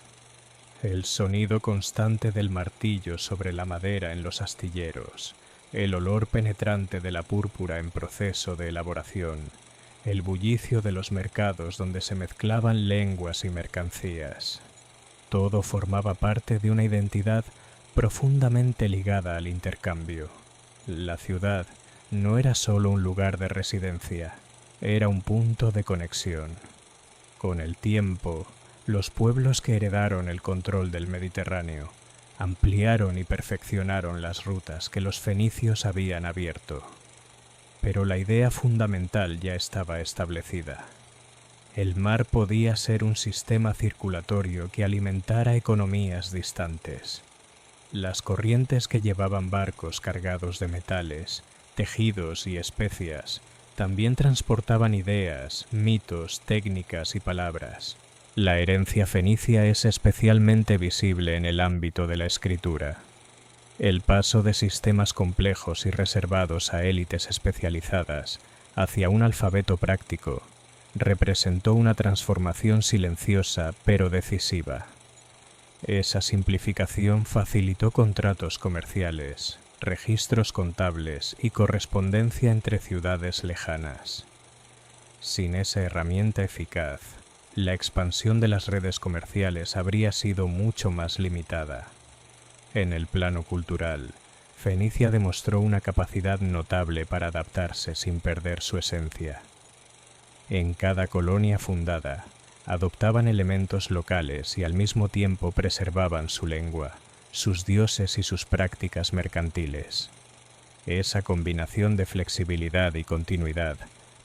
El sonido constante del martillo sobre la madera en los astilleros, el olor penetrante de la púrpura en proceso de elaboración, el bullicio de los mercados donde se mezclaban lenguas y mercancías. Todo formaba parte de una identidad profundamente ligada al intercambio. La ciudad no era solo un lugar de residencia, era un punto de conexión. Con el tiempo, los pueblos que heredaron el control del Mediterráneo ampliaron y perfeccionaron las rutas que los fenicios habían abierto. Pero la idea fundamental ya estaba establecida. El mar podía ser un sistema circulatorio que alimentara economías distantes. Las corrientes que llevaban barcos cargados de metales, tejidos y especias también transportaban ideas, mitos, técnicas y palabras. La herencia fenicia es especialmente visible en el ámbito de la escritura. El paso de sistemas complejos y reservados a élites especializadas hacia un alfabeto práctico representó una transformación silenciosa pero decisiva. Esa simplificación facilitó contratos comerciales, registros contables y correspondencia entre ciudades lejanas. Sin esa herramienta eficaz, la expansión de las redes comerciales habría sido mucho más limitada. En el plano cultural, Fenicia demostró una capacidad notable para adaptarse sin perder su esencia. En cada colonia fundada, adoptaban elementos locales y al mismo tiempo preservaban su lengua, sus dioses y sus prácticas mercantiles. Esa combinación de flexibilidad y continuidad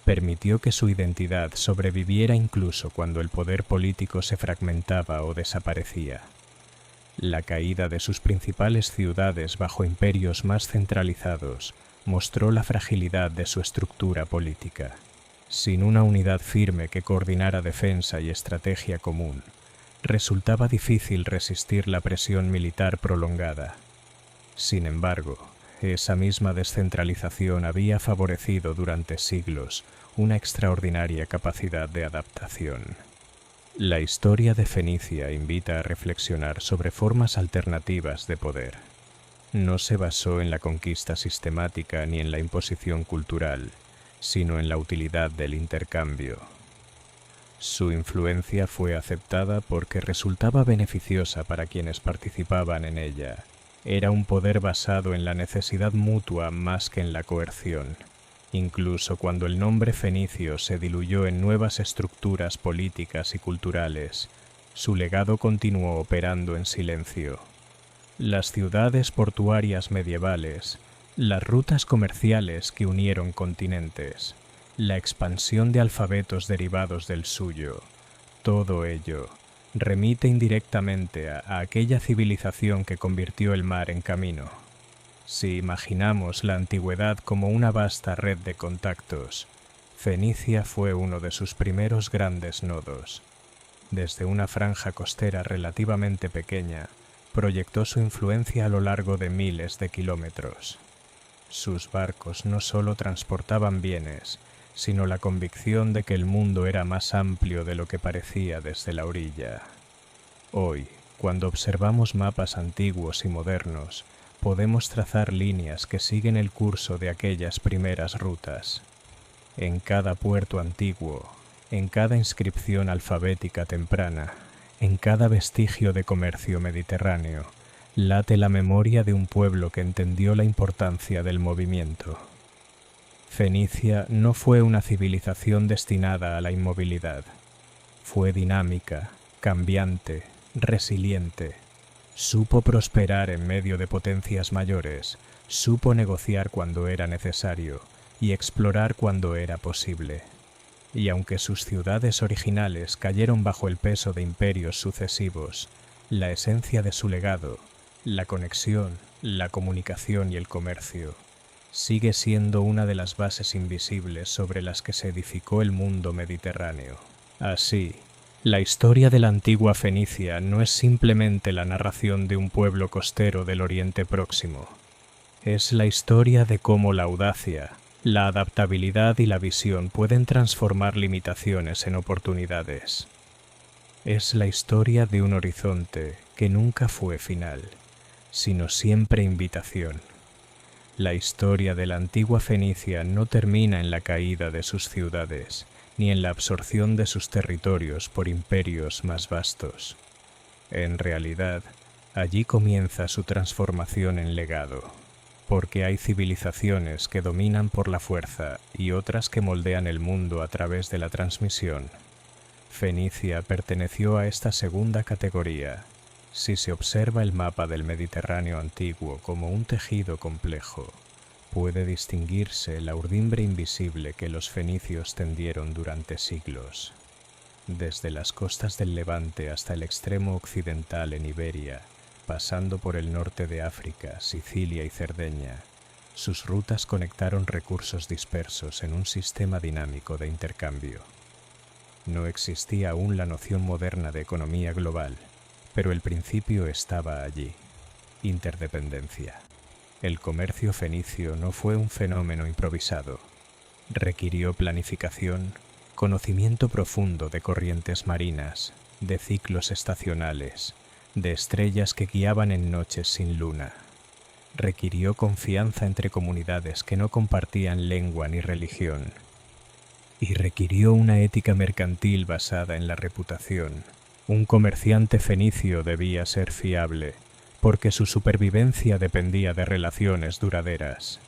permitió que su identidad sobreviviera incluso cuando el poder político se fragmentaba o desaparecía. La caída de sus principales ciudades bajo imperios más centralizados mostró la fragilidad de su estructura política. Sin una unidad firme que coordinara defensa y estrategia común, resultaba difícil resistir la presión militar prolongada. Sin embargo, esa misma descentralización había favorecido durante siglos una extraordinaria capacidad de adaptación. La historia de Fenicia invita a reflexionar sobre formas alternativas de poder. No se basó en la conquista sistemática ni en la imposición cultural, sino en la utilidad del intercambio. Su influencia fue aceptada porque resultaba beneficiosa para quienes participaban en ella. Era un poder basado en la necesidad mutua más que en la coerción. Incluso cuando el nombre fenicio se diluyó en nuevas estructuras políticas y culturales, su legado continuó operando en silencio. Las ciudades portuarias medievales, las rutas comerciales que unieron continentes, la expansión de alfabetos derivados del suyo, todo ello remite indirectamente a aquella civilización que convirtió el mar en camino. Si imaginamos la antigüedad como una vasta red de contactos, Fenicia fue uno de sus primeros grandes nodos. Desde una franja costera relativamente pequeña, proyectó su influencia a lo largo de miles de kilómetros. Sus barcos no solo transportaban bienes, sino la convicción de que el mundo era más amplio de lo que parecía desde la orilla. Hoy, cuando observamos mapas antiguos y modernos, podemos trazar líneas que siguen el curso de aquellas primeras rutas. En cada puerto antiguo, en cada inscripción alfabética temprana, en cada vestigio de comercio mediterráneo, late la memoria de un pueblo que entendió la importancia del movimiento. Fenicia no fue una civilización destinada a la inmovilidad. Fue dinámica, cambiante, resiliente. Supo prosperar en medio de potencias mayores, supo negociar cuando era necesario y explorar cuando era posible. Y aunque sus ciudades originales cayeron bajo el peso de imperios sucesivos, la esencia de su legado, la conexión, la comunicación y el comercio, sigue siendo una de las bases invisibles sobre las que se edificó el mundo mediterráneo. Así, la historia de la antigua Fenicia no es simplemente la narración de un pueblo costero del Oriente Próximo. Es la historia de cómo la audacia, la adaptabilidad y la visión pueden transformar limitaciones en oportunidades. Es la historia de un horizonte que nunca fue final, sino siempre invitación. La historia de la antigua Fenicia no termina en la caída de sus ciudades, ni en la absorción de sus territorios por imperios más vastos. En realidad, allí comienza su transformación en legado, porque hay civilizaciones que dominan por la fuerza y otras que moldean el mundo a través de la transmisión. Fenicia perteneció a esta segunda categoría. Si se observa el mapa del Mediterráneo antiguo como un tejido complejo, puede distinguirse la urdimbre invisible que los fenicios tendieron durante siglos. Desde las costas del Levante hasta el extremo occidental en Iberia, pasando por el norte de África, Sicilia y Cerdeña, sus rutas conectaron recursos dispersos en un sistema dinámico de intercambio. No existía aún la noción moderna de economía global, pero el principio estaba allí: interdependencia. El comercio fenicio no fue un fenómeno improvisado. Requirió planificación, conocimiento profundo de corrientes marinas, de ciclos estacionales, de estrellas que guiaban en noches sin luna. Requirió confianza entre comunidades que no compartían lengua ni religión. Y requirió una ética mercantil basada en la reputación. Un comerciante fenicio debía ser fiable, porque su supervivencia dependía de relaciones duraderas.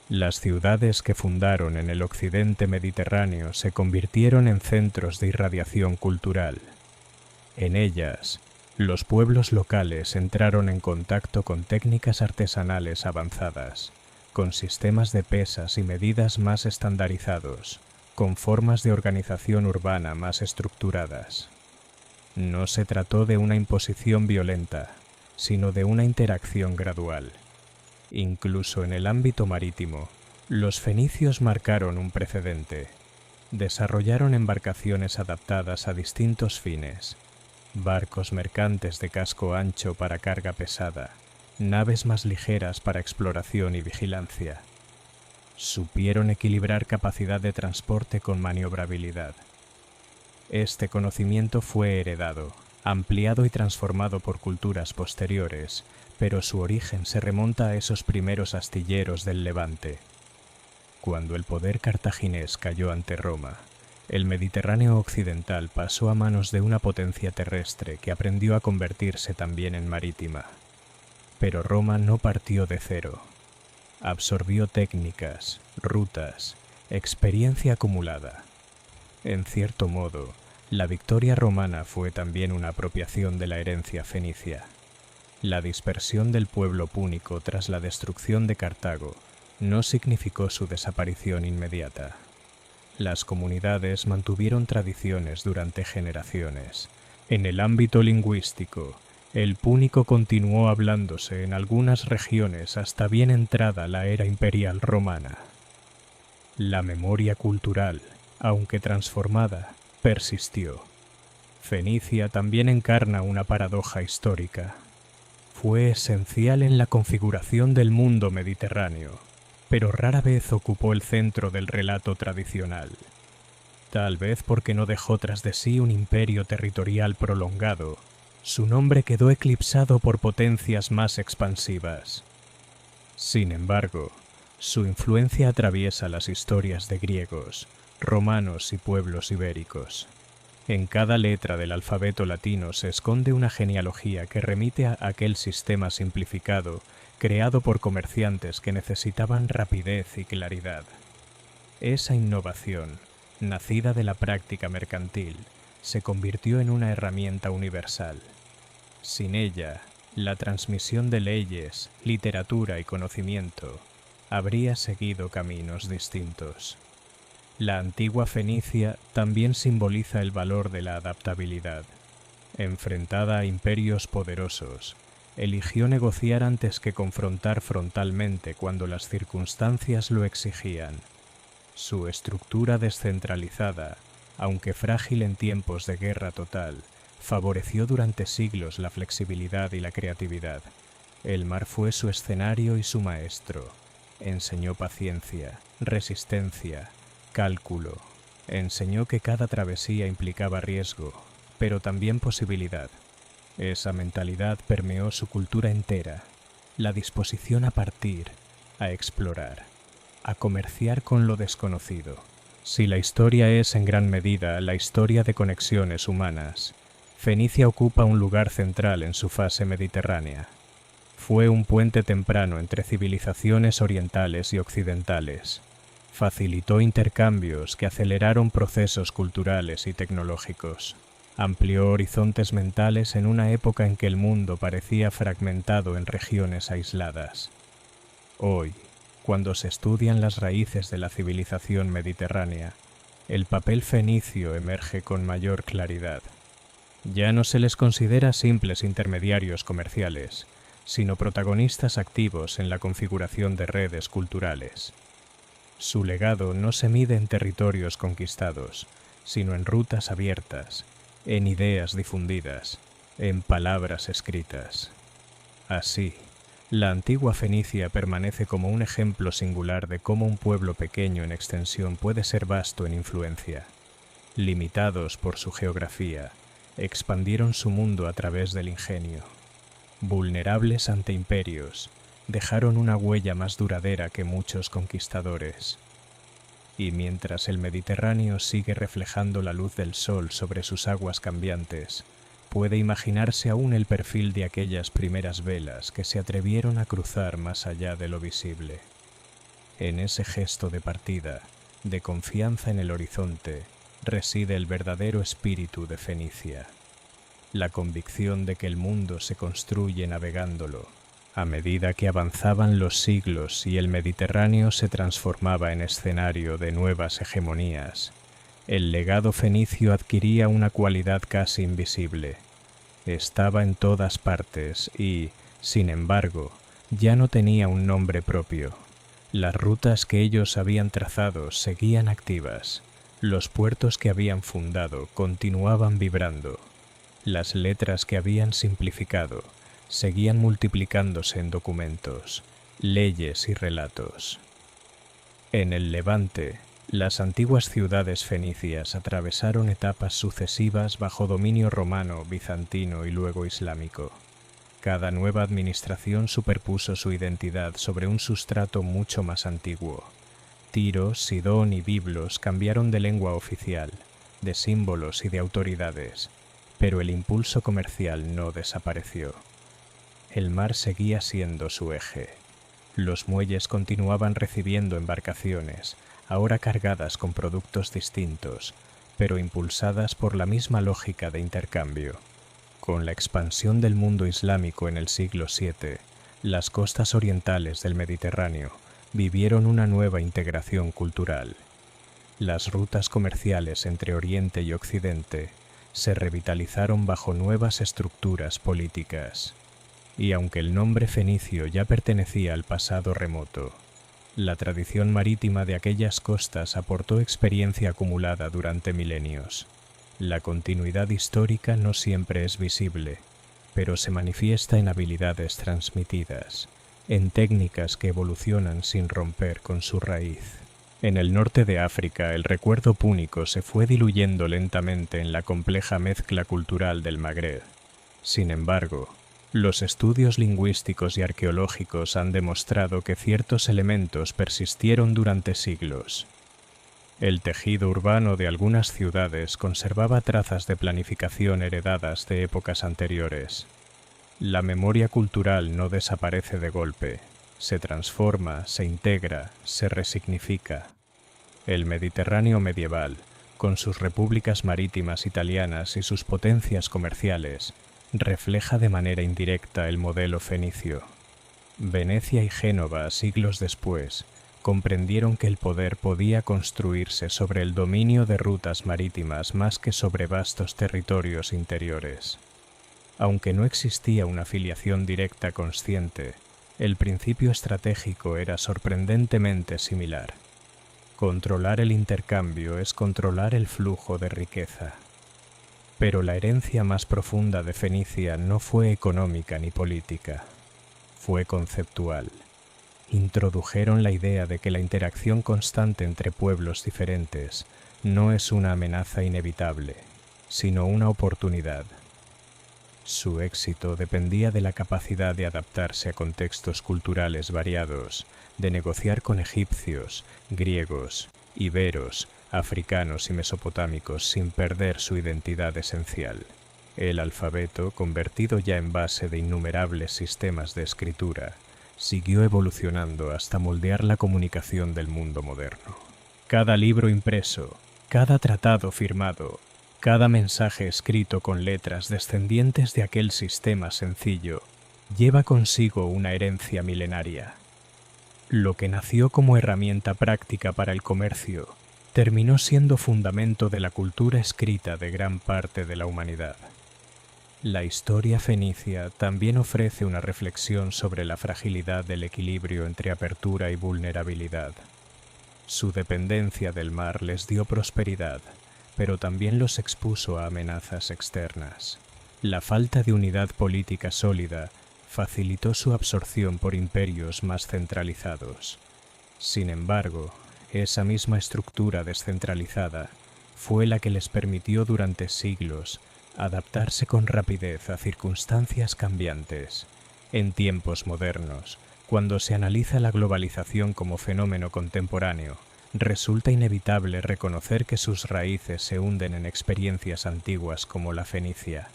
Las ciudades que fundaron en el occidente mediterráneo se convirtieron en centros de irradiación cultural. En ellas, los pueblos locales entraron en contacto con técnicas artesanales avanzadas, con sistemas de pesas y medidas más estandarizados, con formas de organización urbana más estructuradas. No se trató de una imposición violenta, sino de una interacción gradual. Incluso en el ámbito marítimo, los fenicios marcaron un precedente. Desarrollaron embarcaciones adaptadas a distintos fines: barcos mercantes de casco ancho para carga pesada, naves más ligeras para exploración y vigilancia. Supieron equilibrar capacidad de transporte con maniobrabilidad. Este conocimiento fue heredado, ampliado y transformado por culturas posteriores, pero su origen se remonta a esos primeros astilleros del Levante. Cuando el poder cartaginés cayó ante Roma, el Mediterráneo occidental pasó a manos de una potencia terrestre que aprendió a convertirse también en marítima. Pero Roma no partió de cero. Absorbió técnicas, rutas, experiencia acumulada. En cierto modo, la victoria romana fue también una apropiación de la herencia fenicia. La dispersión del pueblo púnico tras la destrucción de Cartago no significó su desaparición inmediata. Las comunidades mantuvieron tradiciones durante generaciones. En el ámbito lingüístico, el púnico continuó hablándose en algunas regiones hasta bien entrada la era imperial romana. La memoria cultural, aunque transformada, persistió. Fenicia también encarna una paradoja histórica. Fue esencial en la configuración del mundo mediterráneo, pero rara vez ocupó el centro del relato tradicional. Tal vez porque no dejó tras de sí un imperio territorial prolongado, su nombre quedó eclipsado por potencias más expansivas. Sin embargo, su influencia atraviesa las historias de griegos, romanos y pueblos ibéricos. En cada letra del alfabeto latino se esconde una genealogía que remite a aquel sistema simplificado creado por comerciantes que necesitaban rapidez y claridad. Esa innovación, nacida de la práctica mercantil, se convirtió en una herramienta universal. Sin ella, la transmisión de leyes, literatura y conocimiento habría seguido caminos distintos. La antigua Fenicia también simboliza el valor de la adaptabilidad. Enfrentada a imperios poderosos, eligió negociar antes que confrontar frontalmente cuando las circunstancias lo exigían. Su estructura descentralizada, aunque frágil en tiempos de guerra total, favoreció durante siglos la flexibilidad y la creatividad. El mar fue su escenario y su maestro. Enseñó paciencia, resistencia, cálculo. Enseñó que cada travesía implicaba riesgo, pero también posibilidad. Esa mentalidad permeó su cultura entera, la disposición a partir, a explorar, a comerciar con lo desconocido. Si la historia es en gran medida la historia de conexiones humanas, Fenicia ocupa un lugar central en su fase mediterránea. Fue un puente temprano entre civilizaciones orientales y occidentales. Facilitó intercambios que aceleraron procesos culturales y tecnológicos. Amplió horizontes mentales en una época en que el mundo parecía fragmentado en regiones aisladas. Hoy, cuando se estudian las raíces de la civilización mediterránea, el papel fenicio emerge con mayor claridad. Ya no se les considera simples intermediarios comerciales, sino protagonistas activos en la configuración de redes culturales. Su legado no se mide en territorios conquistados, sino en rutas abiertas, en ideas difundidas, en palabras escritas. Así, la antigua Fenicia permanece como un ejemplo singular de cómo un pueblo pequeño en extensión puede ser vasto en influencia. Limitados por su geografía, expandieron su mundo a través del ingenio. Vulnerables ante imperios, dejaron una huella más duradera que muchos conquistadores. Y mientras el Mediterráneo sigue reflejando la luz del sol sobre sus aguas cambiantes, puede imaginarse aún el perfil de aquellas primeras velas que se atrevieron a cruzar más allá de lo visible. En ese gesto de partida, de confianza en el horizonte, reside el verdadero espíritu de Fenicia. La convicción de que el mundo se construye navegándolo. A medida que avanzaban los siglos y el Mediterráneo se transformaba en escenario de nuevas hegemonías, el legado fenicio adquiría una cualidad casi invisible. Estaba en todas partes y, sin embargo, ya no tenía un nombre propio. Las rutas que ellos habían trazado seguían activas. Los puertos que habían fundado continuaban vibrando. Las letras que habían simplificado seguían multiplicándose en documentos, leyes y relatos. En el Levante, las antiguas ciudades fenicias atravesaron etapas sucesivas bajo dominio romano, bizantino y luego islámico. Cada nueva administración superpuso su identidad sobre un sustrato mucho más antiguo. Tiro, Sidón y Biblos cambiaron de lengua oficial, de símbolos y de autoridades, pero el impulso comercial no desapareció. El mar seguía siendo su eje. Los muelles continuaban recibiendo embarcaciones, ahora cargadas con productos distintos, pero impulsadas por la misma lógica de intercambio. Con la expansión del mundo islámico en el siglo VII, las costas orientales del Mediterráneo vivieron una nueva integración cultural. Las rutas comerciales entre Oriente y Occidente se revitalizaron bajo nuevas estructuras políticas. Y aunque el nombre fenicio ya pertenecía al pasado remoto, la tradición marítima de aquellas costas aportó experiencia acumulada durante milenios. La continuidad histórica no siempre es visible, pero se manifiesta en habilidades transmitidas, en técnicas que evolucionan sin romper con su raíz. En el norte de África, el recuerdo púnico se fue diluyendo lentamente en la compleja mezcla cultural del Magreb. Sin embargo, los estudios lingüísticos y arqueológicos han demostrado que ciertos elementos persistieron durante siglos. El tejido urbano de algunas ciudades conservaba trazas de planificación heredadas de épocas anteriores. La memoria cultural no desaparece de golpe, se transforma, se integra, se resignifica. El Mediterráneo medieval, con sus repúblicas marítimas italianas y sus potencias comerciales, refleja de manera indirecta el modelo fenicio. Venecia y Génova, siglos después, comprendieron que el poder podía construirse sobre el dominio de rutas marítimas más que sobre vastos territorios interiores. Aunque no existía una filiación directa consciente, el principio estratégico era sorprendentemente similar. Controlar el intercambio es controlar el flujo de riqueza. Pero la herencia más profunda de Fenicia no fue económica ni política, fue conceptual. Introdujeron la idea de que la interacción constante entre pueblos diferentes no es una amenaza inevitable, sino una oportunidad. Su éxito dependía de la capacidad de adaptarse a contextos culturales variados, de negociar con egipcios, griegos, iberos, africanos y mesopotámicos sin perder su identidad esencial. El alfabeto, convertido ya en base de innumerables sistemas de escritura, siguió evolucionando hasta moldear la comunicación del mundo moderno. Cada libro impreso, cada tratado firmado, cada mensaje escrito con letras descendientes de aquel sistema sencillo, lleva consigo una herencia milenaria. Lo que nació como herramienta práctica para el comercio, terminó siendo fundamento de la cultura escrita de gran parte de la humanidad. La historia fenicia también ofrece una reflexión sobre la fragilidad del equilibrio entre apertura y vulnerabilidad. Su dependencia del mar les dio prosperidad, pero también los expuso a amenazas externas. La falta de unidad política sólida facilitó su absorción por imperios más centralizados. Sin embargo, esa misma estructura descentralizada fue la que les permitió durante siglos adaptarse con rapidez a circunstancias cambiantes. En tiempos modernos, cuando se analiza la globalización como fenómeno contemporáneo, resulta inevitable reconocer que sus raíces se hunden en experiencias antiguas como la fenicia.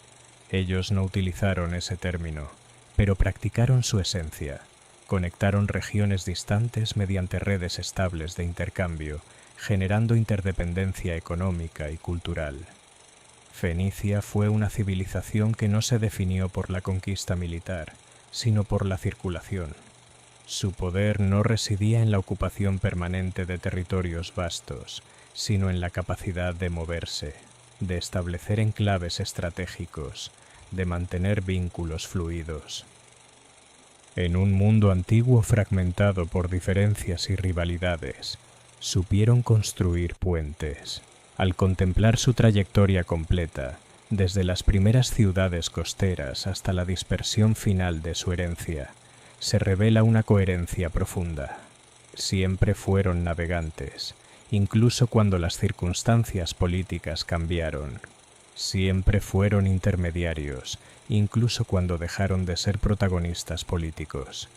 Ellos no utilizaron ese término, pero practicaron su esencia. Conectaron regiones distantes mediante redes estables de intercambio, generando interdependencia económica y cultural. Fenicia fue una civilización que no se definió por la conquista militar, sino por la circulación. Su poder no residía en la ocupación permanente de territorios vastos, sino en la capacidad de moverse, de establecer enclaves estratégicos, de mantener vínculos fluidos. En un mundo antiguo fragmentado por diferencias y rivalidades, supieron construir puentes. Al contemplar su trayectoria completa, desde las primeras ciudades costeras hasta la dispersión final de su herencia, se revela una coherencia profunda. Siempre fueron navegantes, incluso cuando las circunstancias políticas cambiaron. Siempre fueron intermediarios, incluso cuando dejaron de ser protagonistas políticos.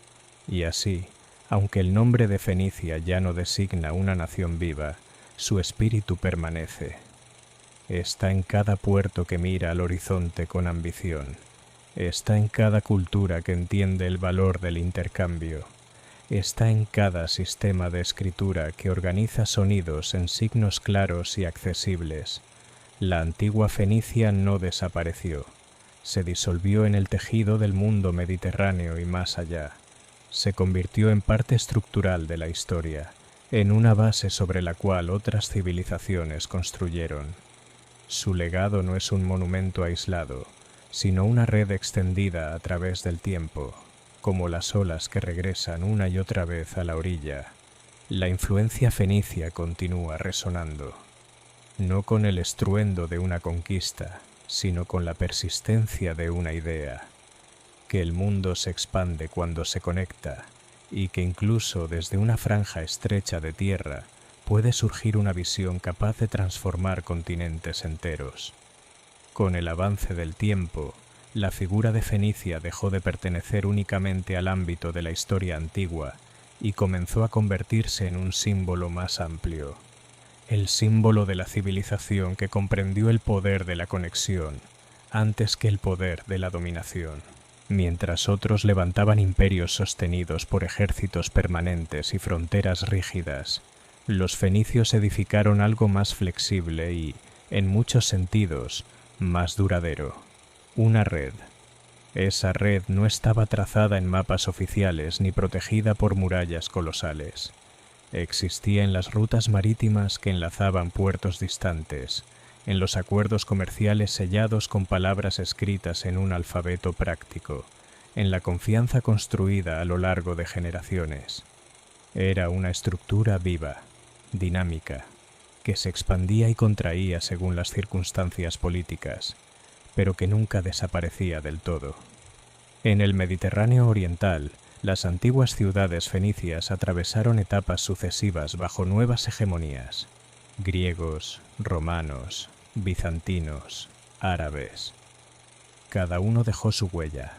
Y así, aunque el nombre de Fenicia ya no designa una nación viva, su espíritu permanece. Está en cada puerto que mira al horizonte con ambición. Está en cada cultura que entiende el valor del intercambio. Está en cada sistema de escritura que organiza sonidos en signos claros y accesibles. La antigua Fenicia no desapareció. Se disolvió en el tejido del mundo mediterráneo y más allá. Se convirtió en parte estructural de la historia, en una base sobre la cual otras civilizaciones construyeron. Su legado no es un monumento aislado, sino una red extendida a través del tiempo, como las olas que regresan una y otra vez a la orilla. La influencia fenicia continúa resonando, no con el estruendo de una conquista, sino con la persistencia de una idea, que el mundo se expande cuando se conecta, y que incluso desde una franja estrecha de tierra puede surgir una visión capaz de transformar continentes enteros. Con el avance del tiempo, la figura de Fenicia dejó de pertenecer únicamente al ámbito de la historia antigua y comenzó a convertirse en un símbolo más amplio, el símbolo de la civilización que comprendió el poder de la conexión antes que el poder de la dominación. Mientras otros levantaban imperios sostenidos por ejércitos permanentes y fronteras rígidas, los fenicios edificaron algo más flexible y, en muchos sentidos, más duradero. Una red. Esa red no estaba trazada en mapas oficiales ni protegida por murallas colosales. Existía en las rutas marítimas que enlazaban puertos distantes, en los acuerdos comerciales sellados con palabras escritas en un alfabeto práctico, en la confianza construida a lo largo de generaciones. Era una estructura viva, dinámica, que se expandía y contraía según las circunstancias políticas, pero que nunca desaparecía del todo. En el Mediterráneo oriental, las antiguas ciudades fenicias atravesaron etapas sucesivas bajo nuevas hegemonías: griegos, romanos, bizantinos, árabes. Cada uno dejó su huella.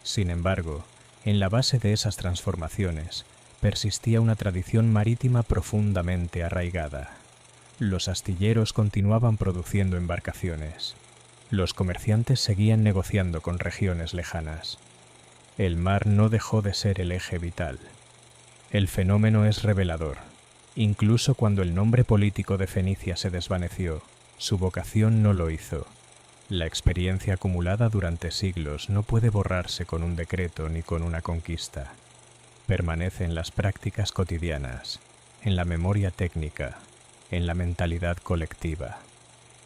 Sin embargo, en la base de esas transformaciones persistía una tradición marítima profundamente arraigada. Los astilleros continuaban produciendo embarcaciones. Los comerciantes seguían negociando con regiones lejanas. El mar no dejó de ser el eje vital. El fenómeno es revelador. Incluso cuando el nombre político de Fenicia se desvaneció, su vocación no lo hizo. La experiencia acumulada durante siglos no puede borrarse con un decreto ni con una conquista. Permanece en las prácticas cotidianas, en la memoria técnica, en la mentalidad colectiva.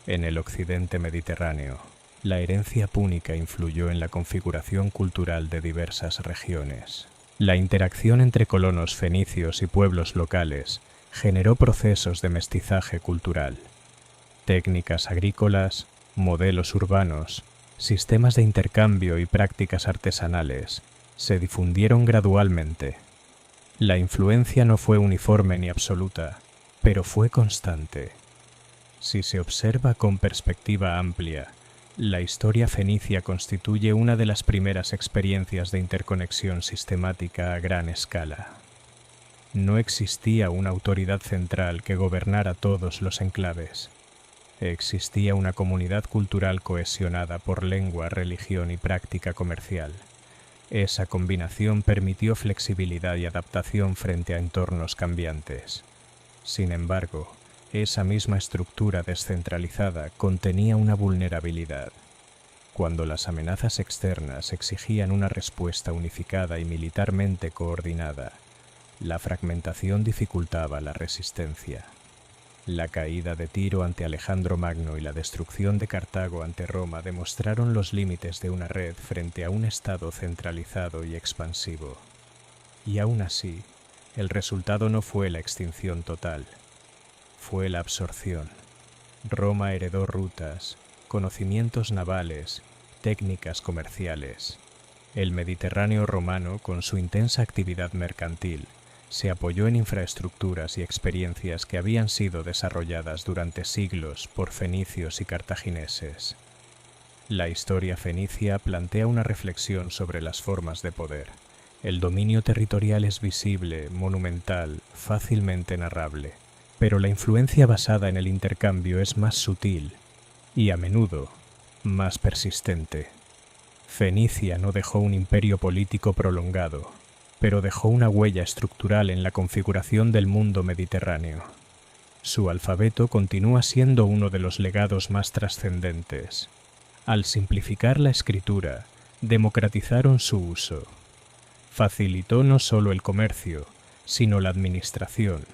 En el occidente mediterráneo, la herencia púnica influyó en la configuración cultural de diversas regiones. La interacción entre colonos fenicios y pueblos locales generó procesos de mestizaje cultural. Técnicas agrícolas, modelos urbanos, sistemas de intercambio y prácticas artesanales se difundieron gradualmente. La influencia no fue uniforme ni absoluta, pero fue constante. Si se observa con perspectiva amplia, la historia fenicia constituye una de las primeras experiencias de interconexión sistemática a gran escala. No existía una autoridad central que gobernara todos los enclaves. Existía una comunidad cultural cohesionada por lengua, religión y práctica comercial. Esa combinación permitió flexibilidad y adaptación frente a entornos cambiantes. Sin embargo, esa misma estructura descentralizada contenía una vulnerabilidad. Cuando las amenazas externas exigían una respuesta unificada y militarmente coordinada, la fragmentación dificultaba la resistencia. La caída de Tiro ante Alejandro Magno y la destrucción de Cartago ante Roma demostraron los límites de una red frente a un estado centralizado y expansivo. Y aún así, el resultado no fue la extinción total. Fue la absorción. Roma heredó rutas, conocimientos navales, técnicas comerciales. El Mediterráneo romano, con su intensa actividad mercantil, se apoyó en infraestructuras y experiencias que habían sido desarrolladas durante siglos por fenicios y cartagineses. La historia fenicia plantea una reflexión sobre las formas de poder. El dominio territorial es visible, monumental, fácilmente narrable. Pero la influencia basada en el intercambio es más sutil y, a menudo, más persistente. Fenicia no dejó un imperio político prolongado, pero dejó una huella estructural en la configuración del mundo mediterráneo. Su alfabeto continúa siendo uno de los legados más trascendentes. Al simplificar la escritura, democratizaron su uso. Facilitó no solo el comercio, sino la administración,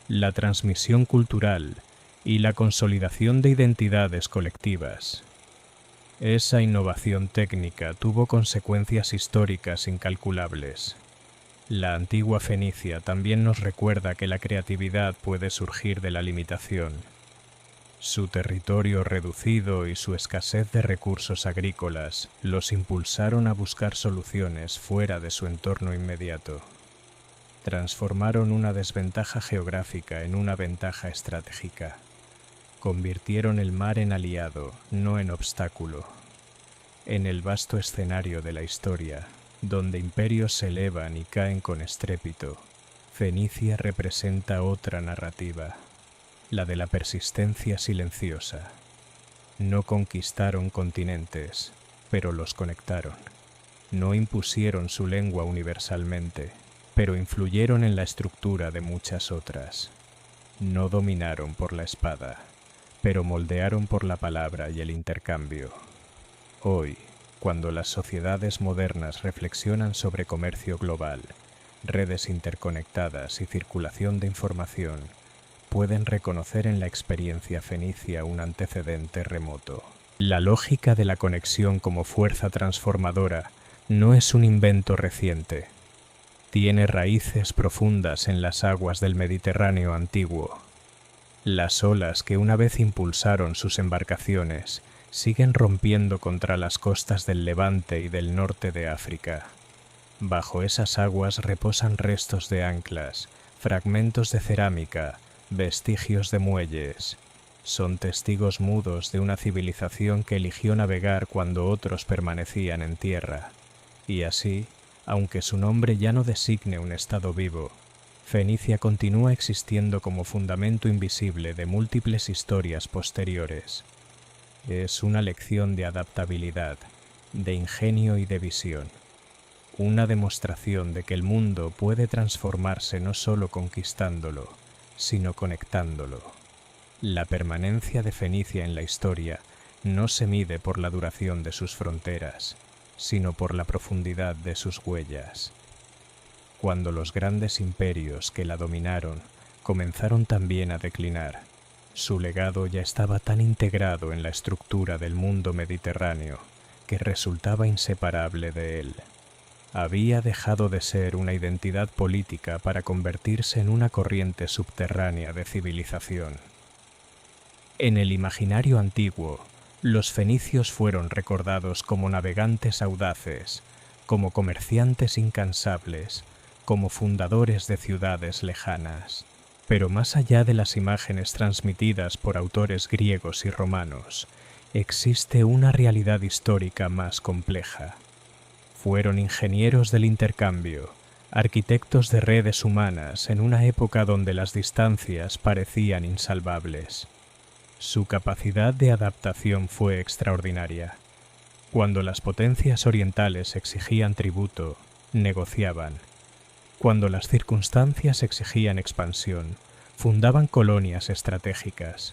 la transmisión cultural y la consolidación de identidades colectivas. Esa innovación técnica tuvo consecuencias históricas incalculables. La antigua Fenicia también nos recuerda que la creatividad puede surgir de la limitación. Su territorio reducido y su escasez de recursos agrícolas los impulsaron a buscar soluciones fuera de su entorno inmediato. Transformaron una desventaja geográfica en una ventaja estratégica. Convirtieron el mar en aliado, no en obstáculo. En el vasto escenario de la historia, donde imperios se elevan y caen con estrépito, Fenicia representa otra narrativa, la de la persistencia silenciosa. No conquistaron continentes, pero los conectaron. No impusieron su lengua universalmente, pero influyeron en la estructura de muchas otras. No dominaron por la espada, pero moldearon por la palabra y el intercambio. Hoy, cuando las sociedades modernas reflexionan sobre comercio global, redes interconectadas y circulación de información, pueden reconocer en la experiencia fenicia un antecedente remoto. La lógica de la conexión como fuerza transformadora no es un invento reciente. Tiene raíces profundas en las aguas del Mediterráneo antiguo. Las olas que una vez impulsaron sus embarcaciones siguen rompiendo contra las costas del Levante y del norte de África. Bajo esas aguas reposan restos de anclas, fragmentos de cerámica, vestigios de muelles. Son testigos mudos de una civilización que eligió navegar cuando otros permanecían en tierra. Y así, aunque su nombre ya no designe un estado vivo, Fenicia continúa existiendo como fundamento invisible de múltiples historias posteriores. Es una lección de adaptabilidad, de ingenio y de visión. Una demostración de que el mundo puede transformarse no solo conquistándolo, sino conectándolo. La permanencia de Fenicia en la historia no se mide por la duración de sus fronteras, sino por la profundidad de sus huellas. Cuando los grandes imperios que la dominaron comenzaron también a declinar, su legado ya estaba tan integrado en la estructura del mundo mediterráneo que resultaba inseparable de él. Había dejado de ser una identidad política para convertirse en una corriente subterránea de civilización. En el imaginario antiguo, los fenicios fueron recordados como navegantes audaces, como comerciantes incansables, como fundadores de ciudades lejanas. Pero más allá de las imágenes transmitidas por autores griegos y romanos, existe una realidad histórica más compleja. Fueron ingenieros del intercambio, arquitectos de redes humanas en una época donde las distancias parecían insalvables. Su capacidad de adaptación fue extraordinaria. Cuando las potencias orientales exigían tributo, negociaban. Cuando las circunstancias exigían expansión, fundaban colonias estratégicas.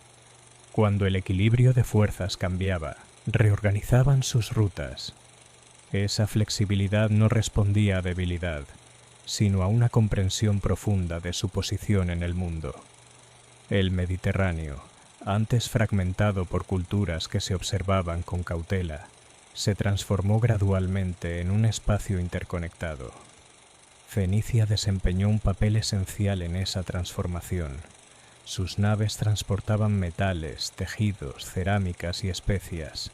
Cuando el equilibrio de fuerzas cambiaba, reorganizaban sus rutas. Esa flexibilidad no respondía a debilidad, sino a una comprensión profunda de su posición en el mundo. El Mediterráneo, antes fragmentado por culturas que se observaban con cautela, se transformó gradualmente en un espacio interconectado. Fenicia desempeñó un papel esencial en esa transformación. Sus naves transportaban metales, tejidos, cerámicas y especias,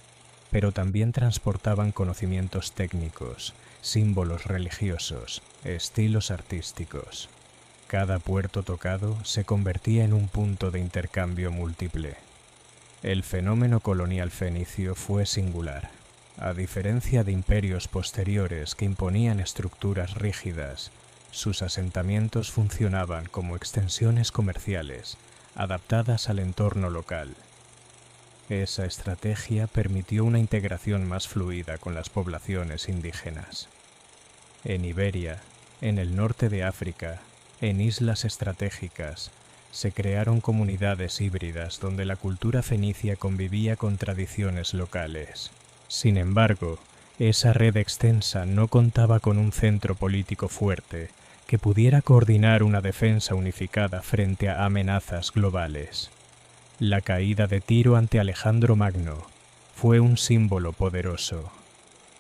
pero también transportaban conocimientos técnicos, símbolos religiosos, estilos artísticos. Cada puerto tocado se convertía en un punto de intercambio múltiple. El fenómeno colonial fenicio fue singular. A diferencia de imperios posteriores que imponían estructuras rígidas, sus asentamientos funcionaban como extensiones comerciales, adaptadas al entorno local. Esa estrategia permitió una integración más fluida con las poblaciones indígenas. En Iberia, en el norte de África, en islas estratégicas, se crearon comunidades híbridas donde la cultura fenicia convivía con tradiciones locales. Sin embargo, esa red extensa no contaba con un centro político fuerte que pudiera coordinar una defensa unificada frente a amenazas globales. La caída de Tiro ante Alejandro Magno fue un símbolo poderoso.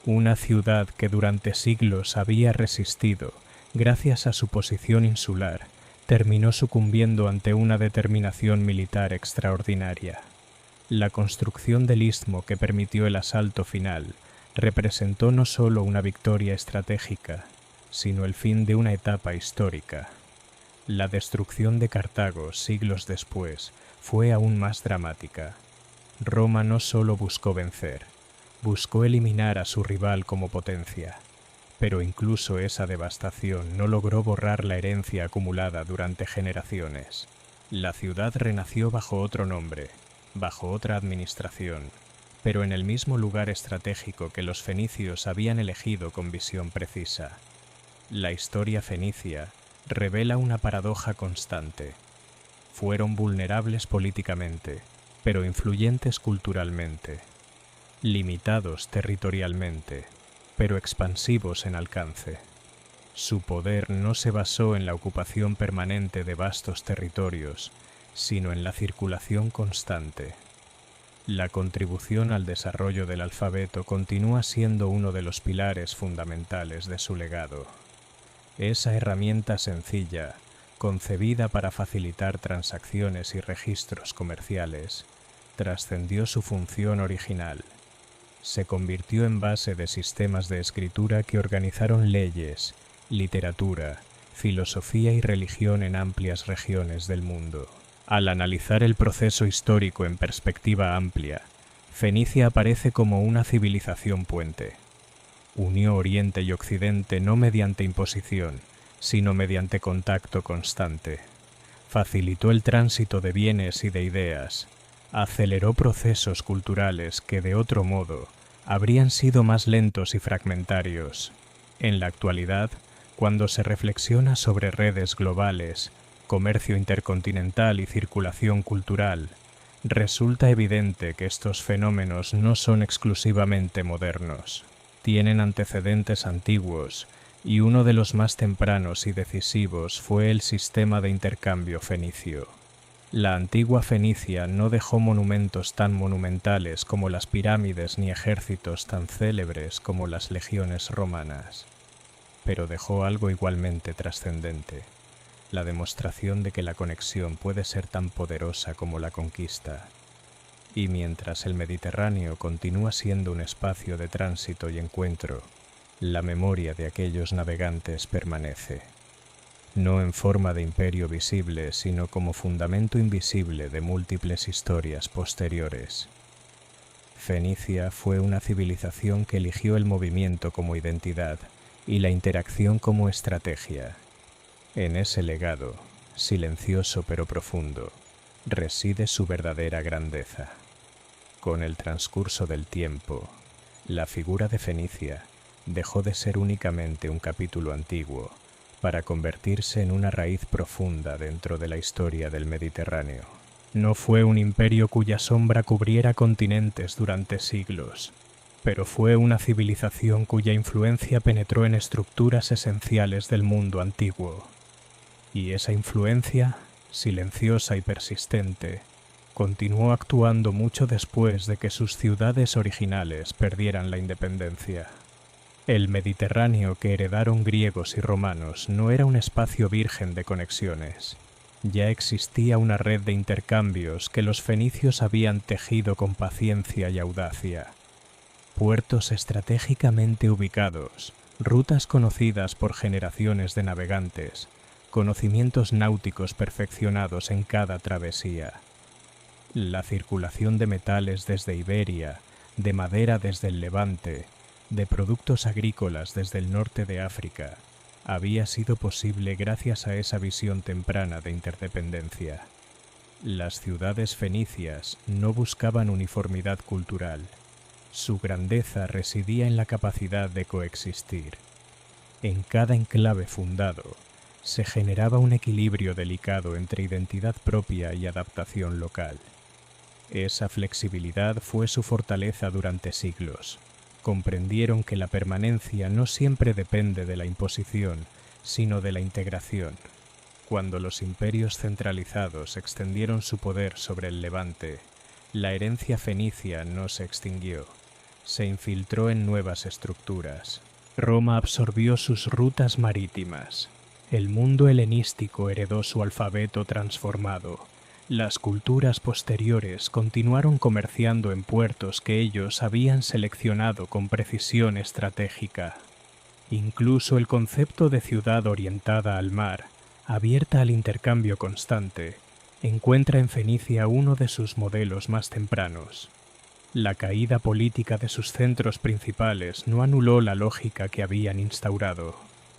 Una ciudad que durante siglos había resistido, gracias a su posición insular, terminó sucumbiendo ante una determinación militar extraordinaria. La construcción del istmo que permitió el asalto final representó no solo una victoria estratégica, sino el fin de una etapa histórica. La destrucción de Cartago siglos después fue aún más dramática. Roma no solo buscó vencer, buscó eliminar a su rival como potencia, pero incluso esa devastación no logró borrar la herencia acumulada durante generaciones. La ciudad renació bajo otro nombre, bajo otra administración, pero en el mismo lugar estratégico que los fenicios habían elegido con visión precisa. La historia fenicia revela una paradoja constante. Fueron vulnerables políticamente, pero influyentes culturalmente, limitados territorialmente, pero expansivos en alcance. Su poder no se basó en la ocupación permanente de vastos territorios, sino en la circulación constante. La contribución al desarrollo del alfabeto continúa siendo uno de los pilares fundamentales de su legado. Esa herramienta sencilla, concebida para facilitar transacciones y registros comerciales, trascendió su función original. Se convirtió en base de sistemas de escritura que organizaron leyes, literatura, filosofía y religión en amplias regiones del mundo. Al analizar el proceso histórico en perspectiva amplia, Fenicia aparece como una civilización puente. Unió Oriente y Occidente no mediante imposición, sino mediante contacto constante. Facilitó el tránsito de bienes y de ideas, aceleró procesos culturales que de otro modo habrían sido más lentos y fragmentarios. En la actualidad, cuando se reflexiona sobre redes globales, comercio intercontinental y circulación cultural, resulta evidente que estos fenómenos no son exclusivamente modernos. Tienen antecedentes antiguos, y uno de los más tempranos y decisivos fue el sistema de intercambio fenicio. La antigua Fenicia no dejó monumentos tan monumentales como las pirámides ni ejércitos tan célebres como las legiones romanas, pero dejó algo igualmente trascendente: la demostración de que la conexión puede ser tan poderosa como la conquista. Y mientras el Mediterráneo continúa siendo un espacio de tránsito y encuentro, la memoria de aquellos navegantes permanece, no en forma de imperio visible, sino como fundamento invisible de múltiples historias posteriores. Fenicia fue una civilización que eligió el movimiento como identidad y la interacción como estrategia. En ese legado, silencioso pero profundo, reside su verdadera grandeza. Con el transcurso del tiempo, la figura de Fenicia dejó de ser únicamente un capítulo antiguo para convertirse en una raíz profunda dentro de la historia del Mediterráneo. No fue un imperio cuya sombra cubriera continentes durante siglos, pero fue una civilización cuya influencia penetró en estructuras esenciales del mundo antiguo. Y esa influencia, silenciosa y persistente, continuó actuando mucho después de que sus ciudades originales perdieran la independencia. El Mediterráneo que heredaron griegos y romanos no era un espacio virgen de conexiones. Ya existía una red de intercambios que los fenicios habían tejido con paciencia y audacia. Puertos estratégicamente ubicados, rutas conocidas por generaciones de navegantes, conocimientos náuticos perfeccionados en cada travesía. La circulación de metales desde Iberia, de madera desde el Levante, de productos agrícolas desde el norte de África, había sido posible gracias a esa visión temprana de interdependencia. Las ciudades fenicias no buscaban uniformidad cultural. Su grandeza residía en la capacidad de coexistir. En cada enclave fundado se generaba un equilibrio delicado entre identidad propia y adaptación local. Esa flexibilidad fue su fortaleza durante siglos. Comprendieron que la permanencia no siempre depende de la imposición, sino de la integración. Cuando los imperios centralizados extendieron su poder sobre el Levante, la herencia fenicia no se extinguió, se infiltró en nuevas estructuras. Roma absorbió sus rutas marítimas. El mundo helenístico heredó su alfabeto transformado. Las culturas posteriores continuaron comerciando en puertos que ellos habían seleccionado con precisión estratégica. Incluso el concepto de ciudad orientada al mar, abierta al intercambio constante, encuentra en Fenicia uno de sus modelos más tempranos. La caída política de sus centros principales no anuló la lógica que habían instaurado.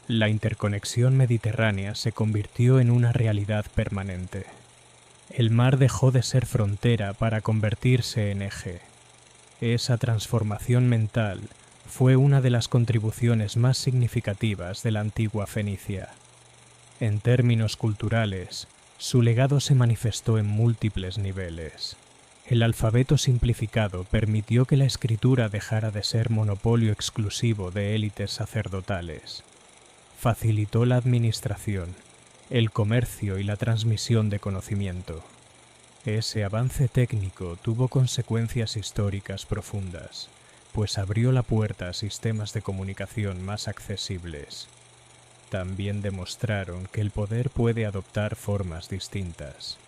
La interconexión mediterránea se convirtió en una realidad permanente. El mar dejó de ser frontera para convertirse en eje. Esa transformación mental fue una de las contribuciones más significativas de la antigua Fenicia. En términos culturales, su legado se manifestó en múltiples niveles. El alfabeto simplificado permitió que la escritura dejara de ser monopolio exclusivo de élites sacerdotales. Facilitó la administración, el comercio y la transmisión de conocimiento. Ese avance técnico tuvo consecuencias históricas profundas, pues abrió la puerta a sistemas de comunicación más accesibles. También demostraron que el poder puede adoptar formas distintas.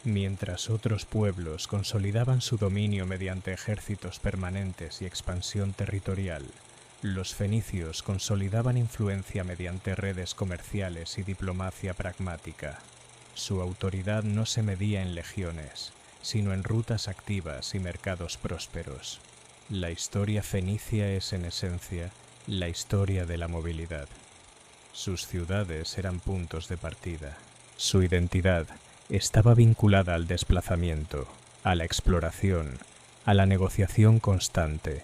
Mientras otros pueblos consolidaban su dominio mediante ejércitos permanentes y expansión territorial, los fenicios consolidaban influencia mediante redes comerciales y diplomacia pragmática. Su autoridad no se medía en legiones, sino en rutas activas y mercados prósperos. La historia fenicia es, en esencia, la historia de la movilidad. Sus ciudades eran puntos de partida. Su identidad estaba vinculada al desplazamiento, a la exploración, a la negociación constante.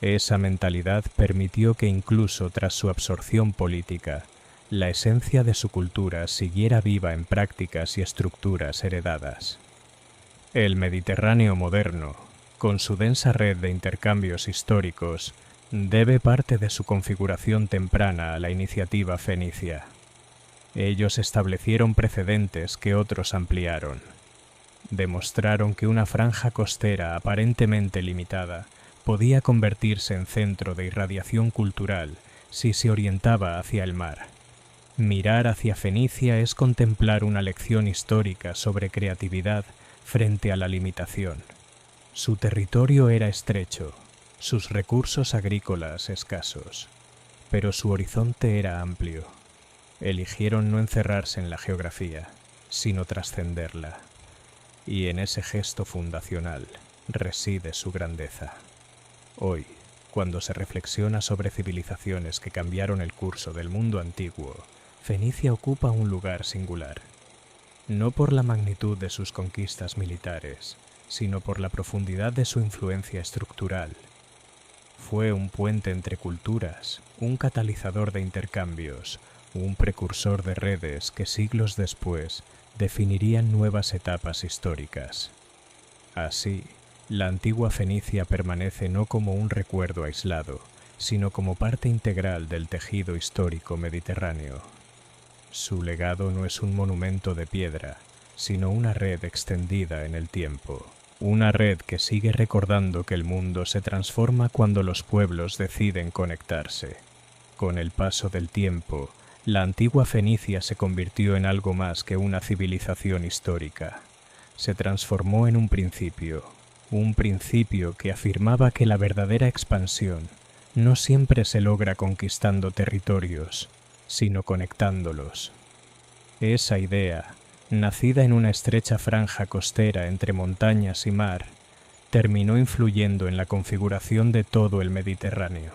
Esa mentalidad permitió que incluso tras su absorción política, la esencia de su cultura siguiera viva en prácticas y estructuras heredadas. El Mediterráneo moderno, con su densa red de intercambios históricos, debe parte de su configuración temprana a la iniciativa fenicia. Ellos establecieron precedentes que otros ampliaron. Demostraron que una franja costera aparentemente limitada podía convertirse en centro de irradiación cultural si se orientaba hacia el mar. Mirar hacia Fenicia es contemplar una lección histórica sobre creatividad frente a la limitación. Su territorio era estrecho, sus recursos agrícolas escasos, pero su horizonte era amplio. Eligieron no encerrarse en la geografía, sino trascenderla. Y en ese gesto fundacional reside su grandeza. Hoy, cuando se reflexiona sobre civilizaciones que cambiaron el curso del mundo antiguo, Fenicia ocupa un lugar singular. No por la magnitud de sus conquistas militares, sino por la profundidad de su influencia estructural. Fue un puente entre culturas, un catalizador de intercambios, un precursor de redes que siglos después definirían nuevas etapas históricas. Así, la antigua Fenicia permanece no como un recuerdo aislado, sino como parte integral del tejido histórico mediterráneo. Su legado no es un monumento de piedra, sino una red extendida en el tiempo. Una red que sigue recordando que el mundo se transforma cuando los pueblos deciden conectarse. Con el paso del tiempo, la antigua Fenicia se convirtió en algo más que una civilización histórica. Se transformó en un principio que afirmaba que la verdadera expansión no siempre se logra conquistando territorios, sino conectándolos. Esa idea, nacida en una estrecha franja costera entre montañas y mar, terminó influyendo en la configuración de todo el Mediterráneo.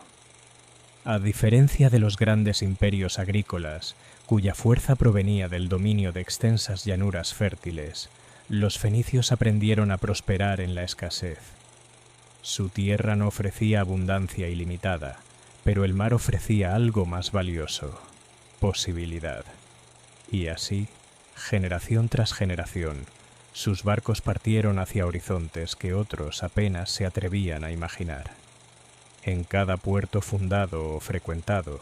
A diferencia de los grandes imperios agrícolas, cuya fuerza provenía del dominio de extensas llanuras fértiles, los fenicios aprendieron a prosperar en la escasez. Su tierra no ofrecía abundancia ilimitada, pero el mar ofrecía algo más valioso: posibilidad. Y así, generación tras generación, sus barcos partieron hacia horizontes que otros apenas se atrevían a imaginar. En cada puerto fundado o frecuentado,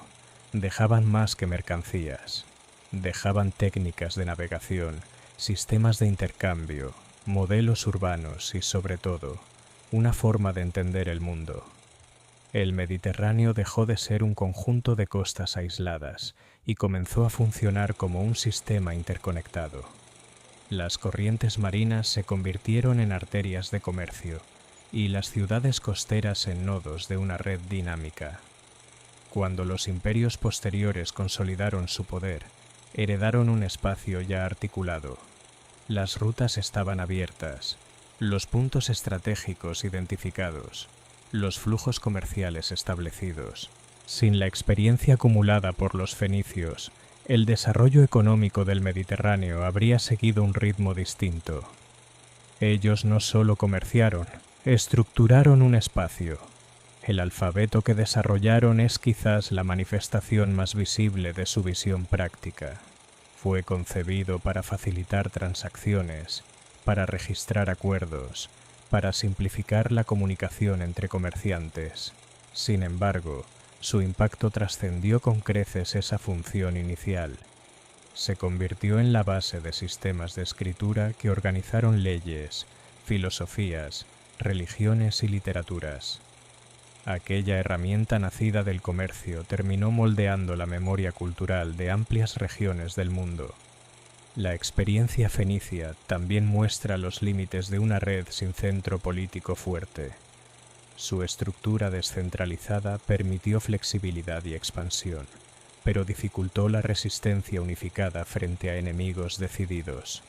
dejaban más que mercancías, dejaban técnicas de navegación, sistemas de intercambio, modelos urbanos y, sobre todo, una forma de entender el mundo. El Mediterráneo dejó de ser un conjunto de costas aisladas y comenzó a funcionar como un sistema interconectado. Las corrientes marinas se convirtieron en arterias de comercio y las ciudades costeras en nodos de una red dinámica. Cuando los imperios posteriores consolidaron su poder, heredaron un espacio ya articulado. Las rutas estaban abiertas, los puntos estratégicos identificados, los flujos comerciales establecidos. Sin la experiencia acumulada por los fenicios, el desarrollo económico del Mediterráneo habría seguido un ritmo distinto. Ellos no solo comerciaron, estructuraron un espacio. El alfabeto que desarrollaron es quizás la manifestación más visible de su visión práctica. Fue concebido para facilitar transacciones, para registrar acuerdos, para simplificar la comunicación entre comerciantes. Sin embargo, su impacto trascendió con creces esa función inicial. Se convirtió en la base de sistemas de escritura que organizaron leyes, filosofías, religiones y literaturas. Aquella herramienta nacida del comercio terminó moldeando la memoria cultural de amplias regiones del mundo. La experiencia fenicia también muestra los límites de una red sin centro político fuerte. Su estructura descentralizada permitió flexibilidad y expansión, pero dificultó la resistencia unificada frente a enemigos decididos.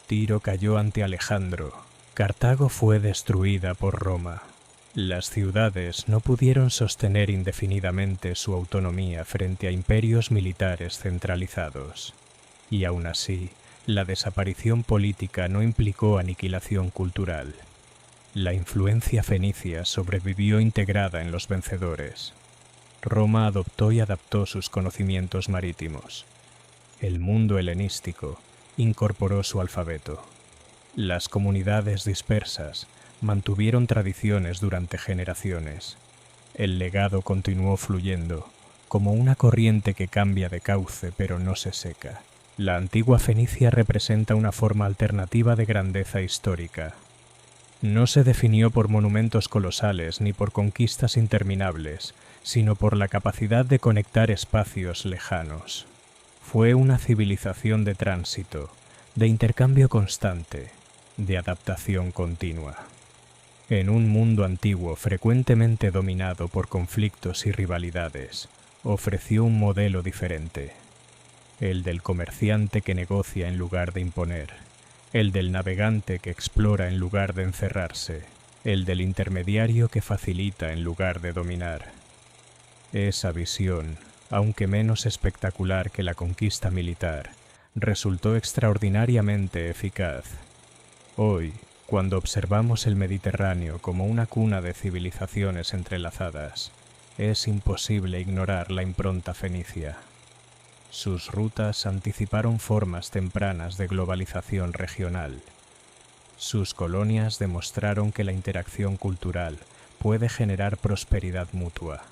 Tiro cayó ante Alejandro. Cartago fue destruida por Roma. Las ciudades no pudieron sostener indefinidamente su autonomía frente a imperios militares centralizados. Y aún así, la desaparición política no implicó aniquilación cultural. La influencia fenicia sobrevivió integrada en los vencedores. Roma adoptó y adaptó sus conocimientos marítimos. El mundo helenístico incorporó su alfabeto. Las comunidades dispersas mantuvieron tradiciones durante generaciones. El legado continuó fluyendo, como una corriente que cambia de cauce pero no se seca. La antigua Fenicia representa una forma alternativa de grandeza histórica. No se definió por monumentos colosales ni por conquistas interminables, sino por la capacidad de conectar espacios lejanos. Fue una civilización de tránsito, de intercambio constante, de adaptación continua. En un mundo antiguo frecuentemente dominado por conflictos y rivalidades, ofreció un modelo diferente, el del comerciante que negocia en lugar de imponer, el del navegante que explora en lugar de encerrarse, el del intermediario que facilita en lugar de dominar. Esa visión, aunque menos espectacular que la conquista militar, resultó extraordinariamente eficaz. Hoy, cuando observamos el Mediterráneo como una cuna de civilizaciones entrelazadas, es imposible ignorar la impronta fenicia. Sus rutas anticiparon formas tempranas de globalización regional. Sus colonias demostraron que la interacción cultural puede generar prosperidad mutua.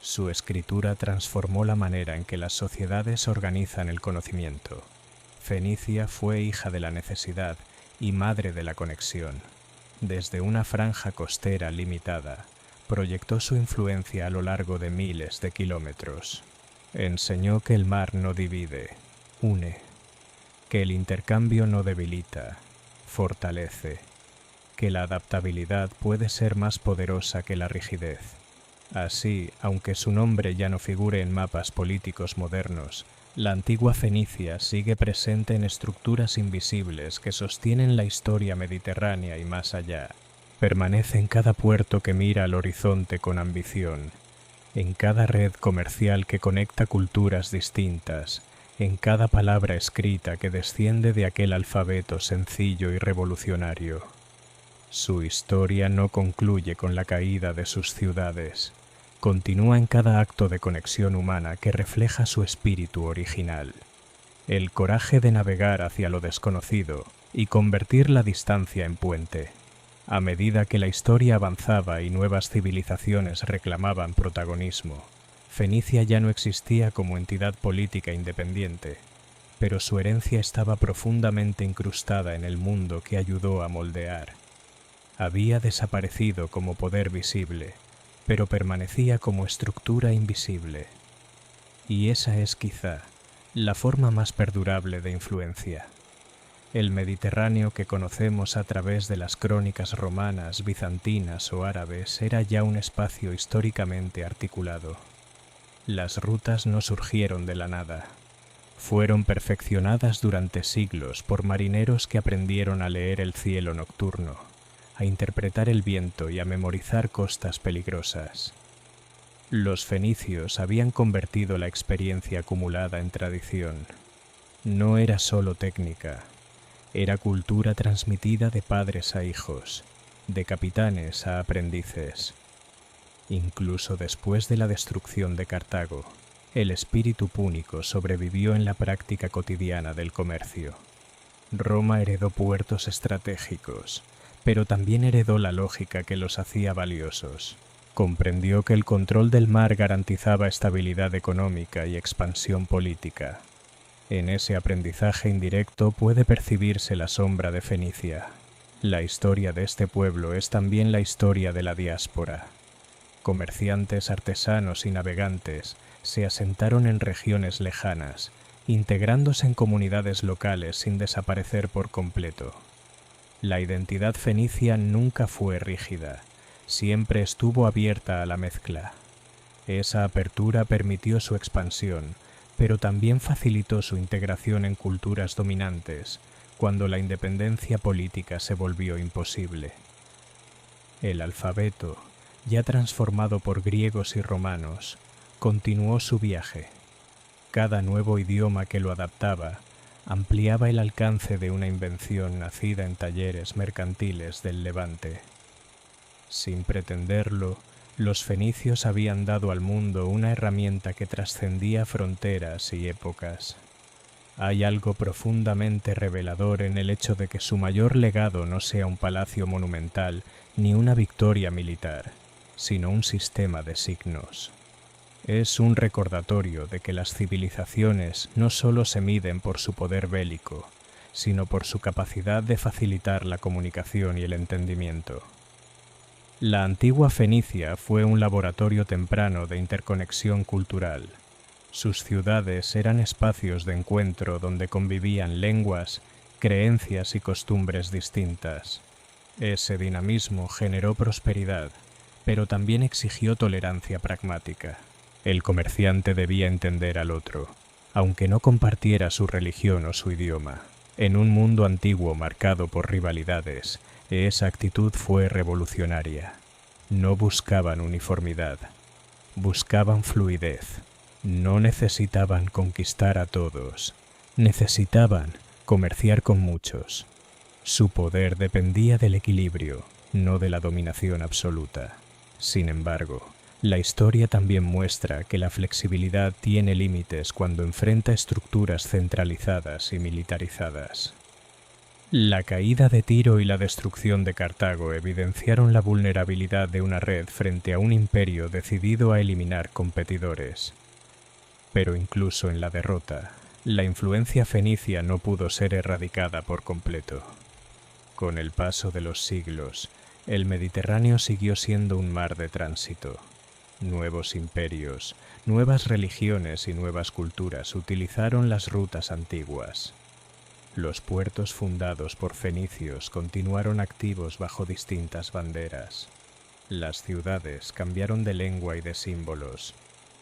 Su escritura transformó la manera en que las sociedades organizan el conocimiento. Fenicia fue hija de la necesidad y madre de la conexión. Desde una franja costera limitada, proyectó su influencia a lo largo de miles de kilómetros. Enseñó que el mar no divide, une, que el intercambio no debilita, fortalece, que la adaptabilidad puede ser más poderosa que la rigidez. Así, aunque su nombre ya no figure en mapas políticos modernos, la antigua Fenicia sigue presente en estructuras invisibles que sostienen la historia mediterránea y más allá. Permanece en cada puerto que mira al horizonte con ambición, en cada red comercial que conecta culturas distintas, en cada palabra escrita que desciende de aquel alfabeto sencillo y revolucionario. Su historia no concluye con la caída de sus ciudades, continúa en cada acto de conexión humana que refleja su espíritu original. El coraje de navegar hacia lo desconocido y convertir la distancia en puente. A medida que la historia avanzaba y nuevas civilizaciones reclamaban protagonismo, Fenicia ya no existía como entidad política independiente, pero su herencia estaba profundamente incrustada en el mundo que ayudó a moldear. Había desaparecido como poder visible, pero permanecía como estructura invisible. Y esa es quizá la forma más perdurable de influencia. El Mediterráneo que conocemos a través de las crónicas romanas, bizantinas o árabes era ya un espacio históricamente articulado. Las rutas no surgieron de la nada. Fueron perfeccionadas durante siglos por marineros que aprendieron a leer el cielo nocturno, a interpretar el viento y a memorizar costas peligrosas. Los fenicios habían convertido la experiencia acumulada en tradición. No era solo técnica. Era cultura transmitida de padres a hijos, de capitanes a aprendices. Incluso después de la destrucción de Cartago, el espíritu púnico sobrevivió en la práctica cotidiana del comercio. Roma heredó puertos estratégicos, pero también heredó la lógica que los hacía valiosos. Comprendió que el control del mar garantizaba estabilidad económica y expansión política. En ese aprendizaje indirecto puede percibirse la sombra de Fenicia. La historia de este pueblo es también la historia de la diáspora. Comerciantes, artesanos y navegantes se asentaron en regiones lejanas, integrándose en comunidades locales sin desaparecer por completo. La identidad fenicia nunca fue rígida, siempre estuvo abierta a la mezcla. Esa apertura permitió su expansión, pero también facilitó su integración en culturas dominantes, cuando la independencia política se volvió imposible. El alfabeto, ya transformado por griegos y romanos, continuó su viaje. Cada nuevo idioma que lo adaptaba ampliaba el alcance de una invención nacida en talleres mercantiles del Levante. Sin pretenderlo, los fenicios habían dado al mundo una herramienta que trascendía fronteras y épocas. Hay algo profundamente revelador en el hecho de que su mayor legado no sea un palacio monumental ni una victoria militar, sino un sistema de signos. Es un recordatorio de que las civilizaciones no solo se miden por su poder bélico, sino por su capacidad de facilitar la comunicación y el entendimiento. La antigua Fenicia fue un laboratorio temprano de interconexión cultural. Sus ciudades eran espacios de encuentro donde convivían lenguas, creencias y costumbres distintas. Ese dinamismo generó prosperidad, pero también exigió tolerancia pragmática. El comerciante debía entender al otro, aunque no compartiera su religión o su idioma. En un mundo antiguo marcado por rivalidades, esa actitud fue revolucionaria. No buscaban uniformidad, buscaban fluidez. No necesitaban conquistar a todos, necesitaban comerciar con muchos. Su poder dependía del equilibrio, no de la dominación absoluta. Sin embargo, la historia también muestra que la flexibilidad tiene límites cuando enfrenta estructuras centralizadas y militarizadas. La caída de Tiro y la destrucción de Cartago evidenciaron la vulnerabilidad de una red frente a un imperio decidido a eliminar competidores. Pero incluso en la derrota, la influencia fenicia no pudo ser erradicada por completo. Con el paso de los siglos, el Mediterráneo siguió siendo un mar de tránsito. Nuevos imperios, nuevas religiones y nuevas culturas utilizaron las rutas antiguas. Los puertos fundados por fenicios continuaron activos bajo distintas banderas. Las ciudades cambiaron de lengua y de símbolos,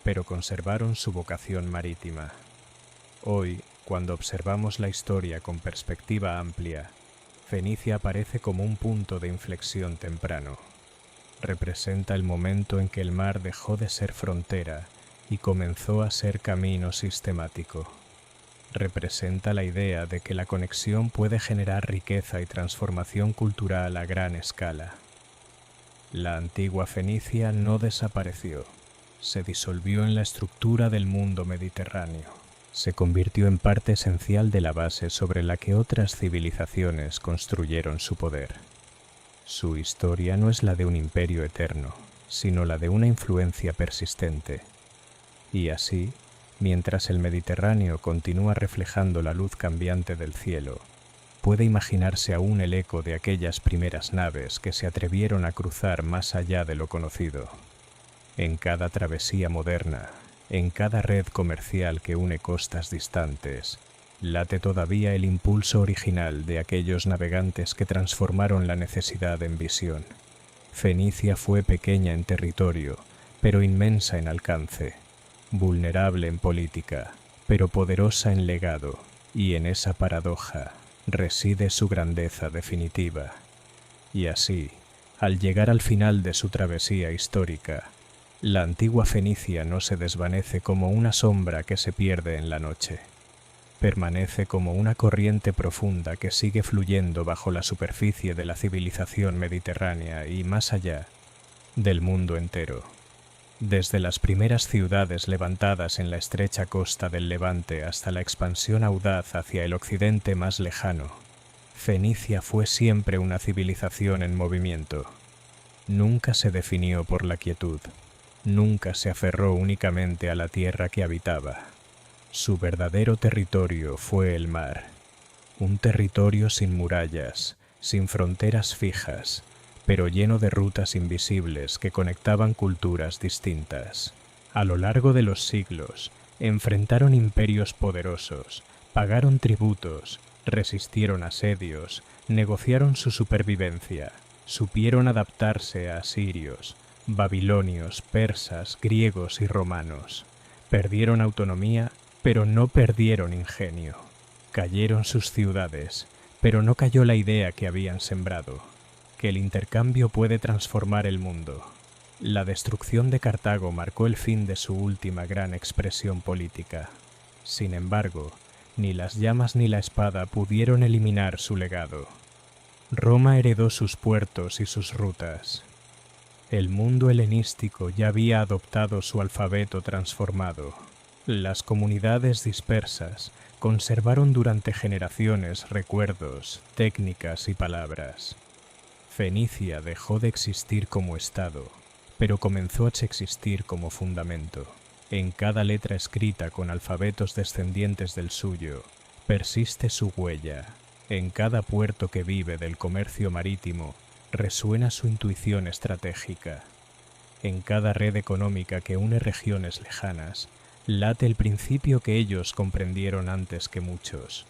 pero conservaron su vocación marítima. Hoy, cuando observamos la historia con perspectiva amplia, Fenicia aparece como un punto de inflexión temprano. Representa el momento en que el mar dejó de ser frontera y comenzó a ser camino sistemático. Representa la idea de que la conexión puede generar riqueza y transformación cultural a gran escala. La antigua Fenicia no desapareció. Se disolvió en la estructura del mundo mediterráneo. Se convirtió en parte esencial de la base sobre la que otras civilizaciones construyeron su poder. Su historia no es la de un imperio eterno, sino la de una influencia persistente. Y así, mientras el Mediterráneo continúa reflejando la luz cambiante del cielo, puede imaginarse aún el eco de aquellas primeras naves que se atrevieron a cruzar más allá de lo conocido. En cada travesía moderna, en cada red comercial que une costas distantes, late todavía el impulso original de aquellos navegantes que transformaron la necesidad en visión. Fenicia fue pequeña en territorio, pero inmensa en alcance, vulnerable en política, pero poderosa en legado, y en esa paradoja reside su grandeza definitiva. Y así, al llegar al final de su travesía histórica, la antigua Fenicia no se desvanece como una sombra que se pierde en la noche. Permanece como una corriente profunda que sigue fluyendo bajo la superficie de la civilización mediterránea y más allá del mundo entero. Desde las primeras ciudades levantadas en la estrecha costa del Levante hasta la expansión audaz hacia el occidente más lejano, Fenicia fue siempre una civilización en movimiento. Nunca se definió por la quietud. Nunca se aferró únicamente a la tierra que habitaba. Su verdadero territorio fue el mar, un territorio sin murallas, sin fronteras fijas, pero lleno de rutas invisibles que conectaban culturas distintas. A lo largo de los siglos, enfrentaron imperios poderosos, pagaron tributos, resistieron asedios, negociaron su supervivencia, supieron adaptarse a asirios, babilonios, persas, griegos y romanos. Perdieron autonomía, pero no perdieron ingenio. Cayeron sus ciudades, pero no cayó la idea que habían sembrado, que el intercambio puede transformar el mundo. La destrucción de Cartago marcó el fin de su última gran expresión política. Sin embargo, Ni las llamas ni la espada pudieron eliminar su legado. Roma heredó sus puertos y sus rutas. El mundo helenístico ya había adoptado su alfabeto transformado. Las comunidades dispersas conservaron durante generaciones recuerdos, técnicas y palabras. Fenicia dejó de existir como estado, pero comenzó a existir como fundamento. En cada letra escrita con alfabetos descendientes del suyo, persiste su huella. En cada puerto que vive del comercio marítimo, resuena su intuición estratégica. En cada red económica que une regiones lejanas, late el principio que ellos comprendieron antes que muchos,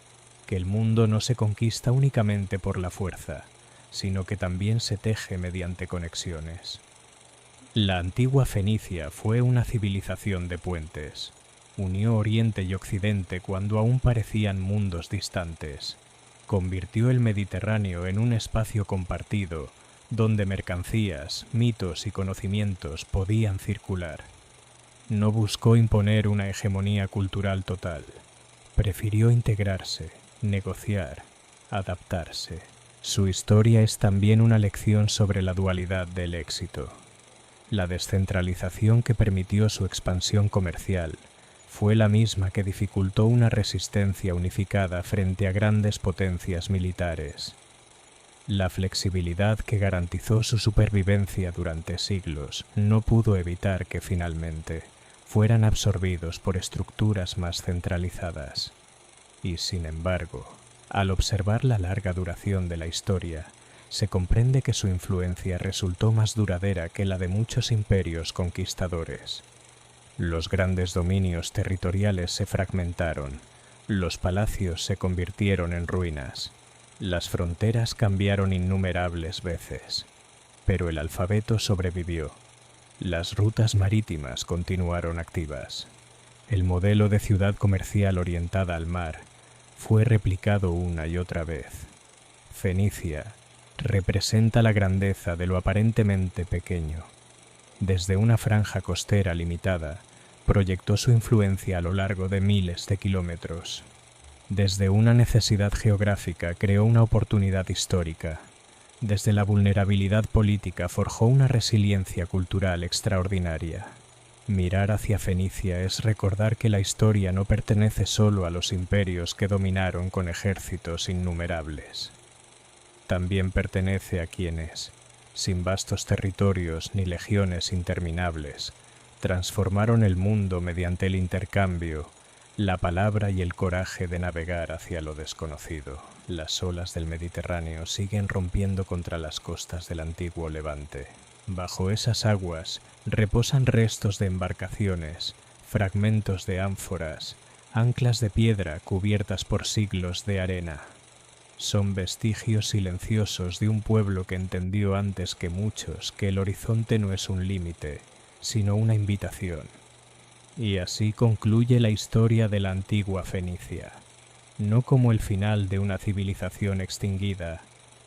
que el mundo no se conquista únicamente por la fuerza, sino que también se teje mediante conexiones. La antigua Fenicia fue una civilización de puentes. Unió Oriente y Occidente cuando aún parecían mundos distantes. Convirtió el Mediterráneo en un espacio compartido, donde mercancías, mitos y conocimientos podían circular. No buscó imponer una hegemonía cultural total. Prefirió integrarse, negociar, adaptarse. Su historia es también una lección sobre la dualidad del éxito. La descentralización que permitió su expansión comercial fue la misma que dificultó una resistencia unificada frente a grandes potencias militares. La flexibilidad que garantizó su supervivencia durante siglos no pudo evitar que finalmente fueran absorbidos por estructuras más centralizadas. Y sin embargo, al observar la larga duración de la historia, se comprende que su influencia resultó más duradera que la de muchos imperios conquistadores. Los grandes dominios territoriales se fragmentaron, los palacios se convirtieron en ruinas, las fronteras cambiaron innumerables veces, pero el alfabeto sobrevivió. Las rutas marítimas continuaron activas. El modelo de ciudad comercial orientada al mar fue replicado una y otra vez. Fenicia representa la grandeza de lo aparentemente pequeño. Desde una franja costera limitada, proyectó su influencia a lo largo de miles de kilómetros. Desde una necesidad geográfica creó una oportunidad histórica. Desde la vulnerabilidad política forjó una resiliencia cultural extraordinaria. Mirar hacia Fenicia es recordar que la historia no pertenece solo a los imperios que dominaron con ejércitos innumerables. También pertenece a quienes, sin vastos territorios ni legiones interminables, transformaron el mundo mediante el intercambio, la palabra y el coraje de navegar hacia lo desconocido. Las olas del Mediterráneo siguen rompiendo contra las costas del antiguo Levante. Bajo esas aguas reposan restos de embarcaciones, fragmentos de ánforas, anclas de piedra cubiertas por siglos de arena. Son vestigios silenciosos de un pueblo que entendió antes que muchos que el horizonte no es un límite, sino una invitación. Y así concluye la historia de la antigua Fenicia, no como el final de una civilización extinguida,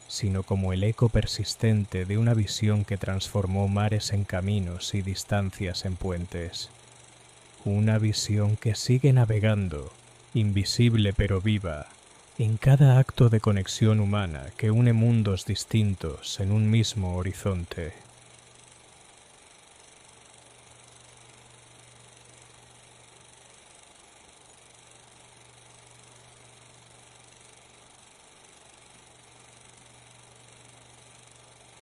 sino como el eco persistente de una visión que transformó mares en caminos y distancias en puentes. Una visión que sigue navegando, invisible pero viva, en cada acto de conexión humana que une mundos distintos en un mismo horizonte.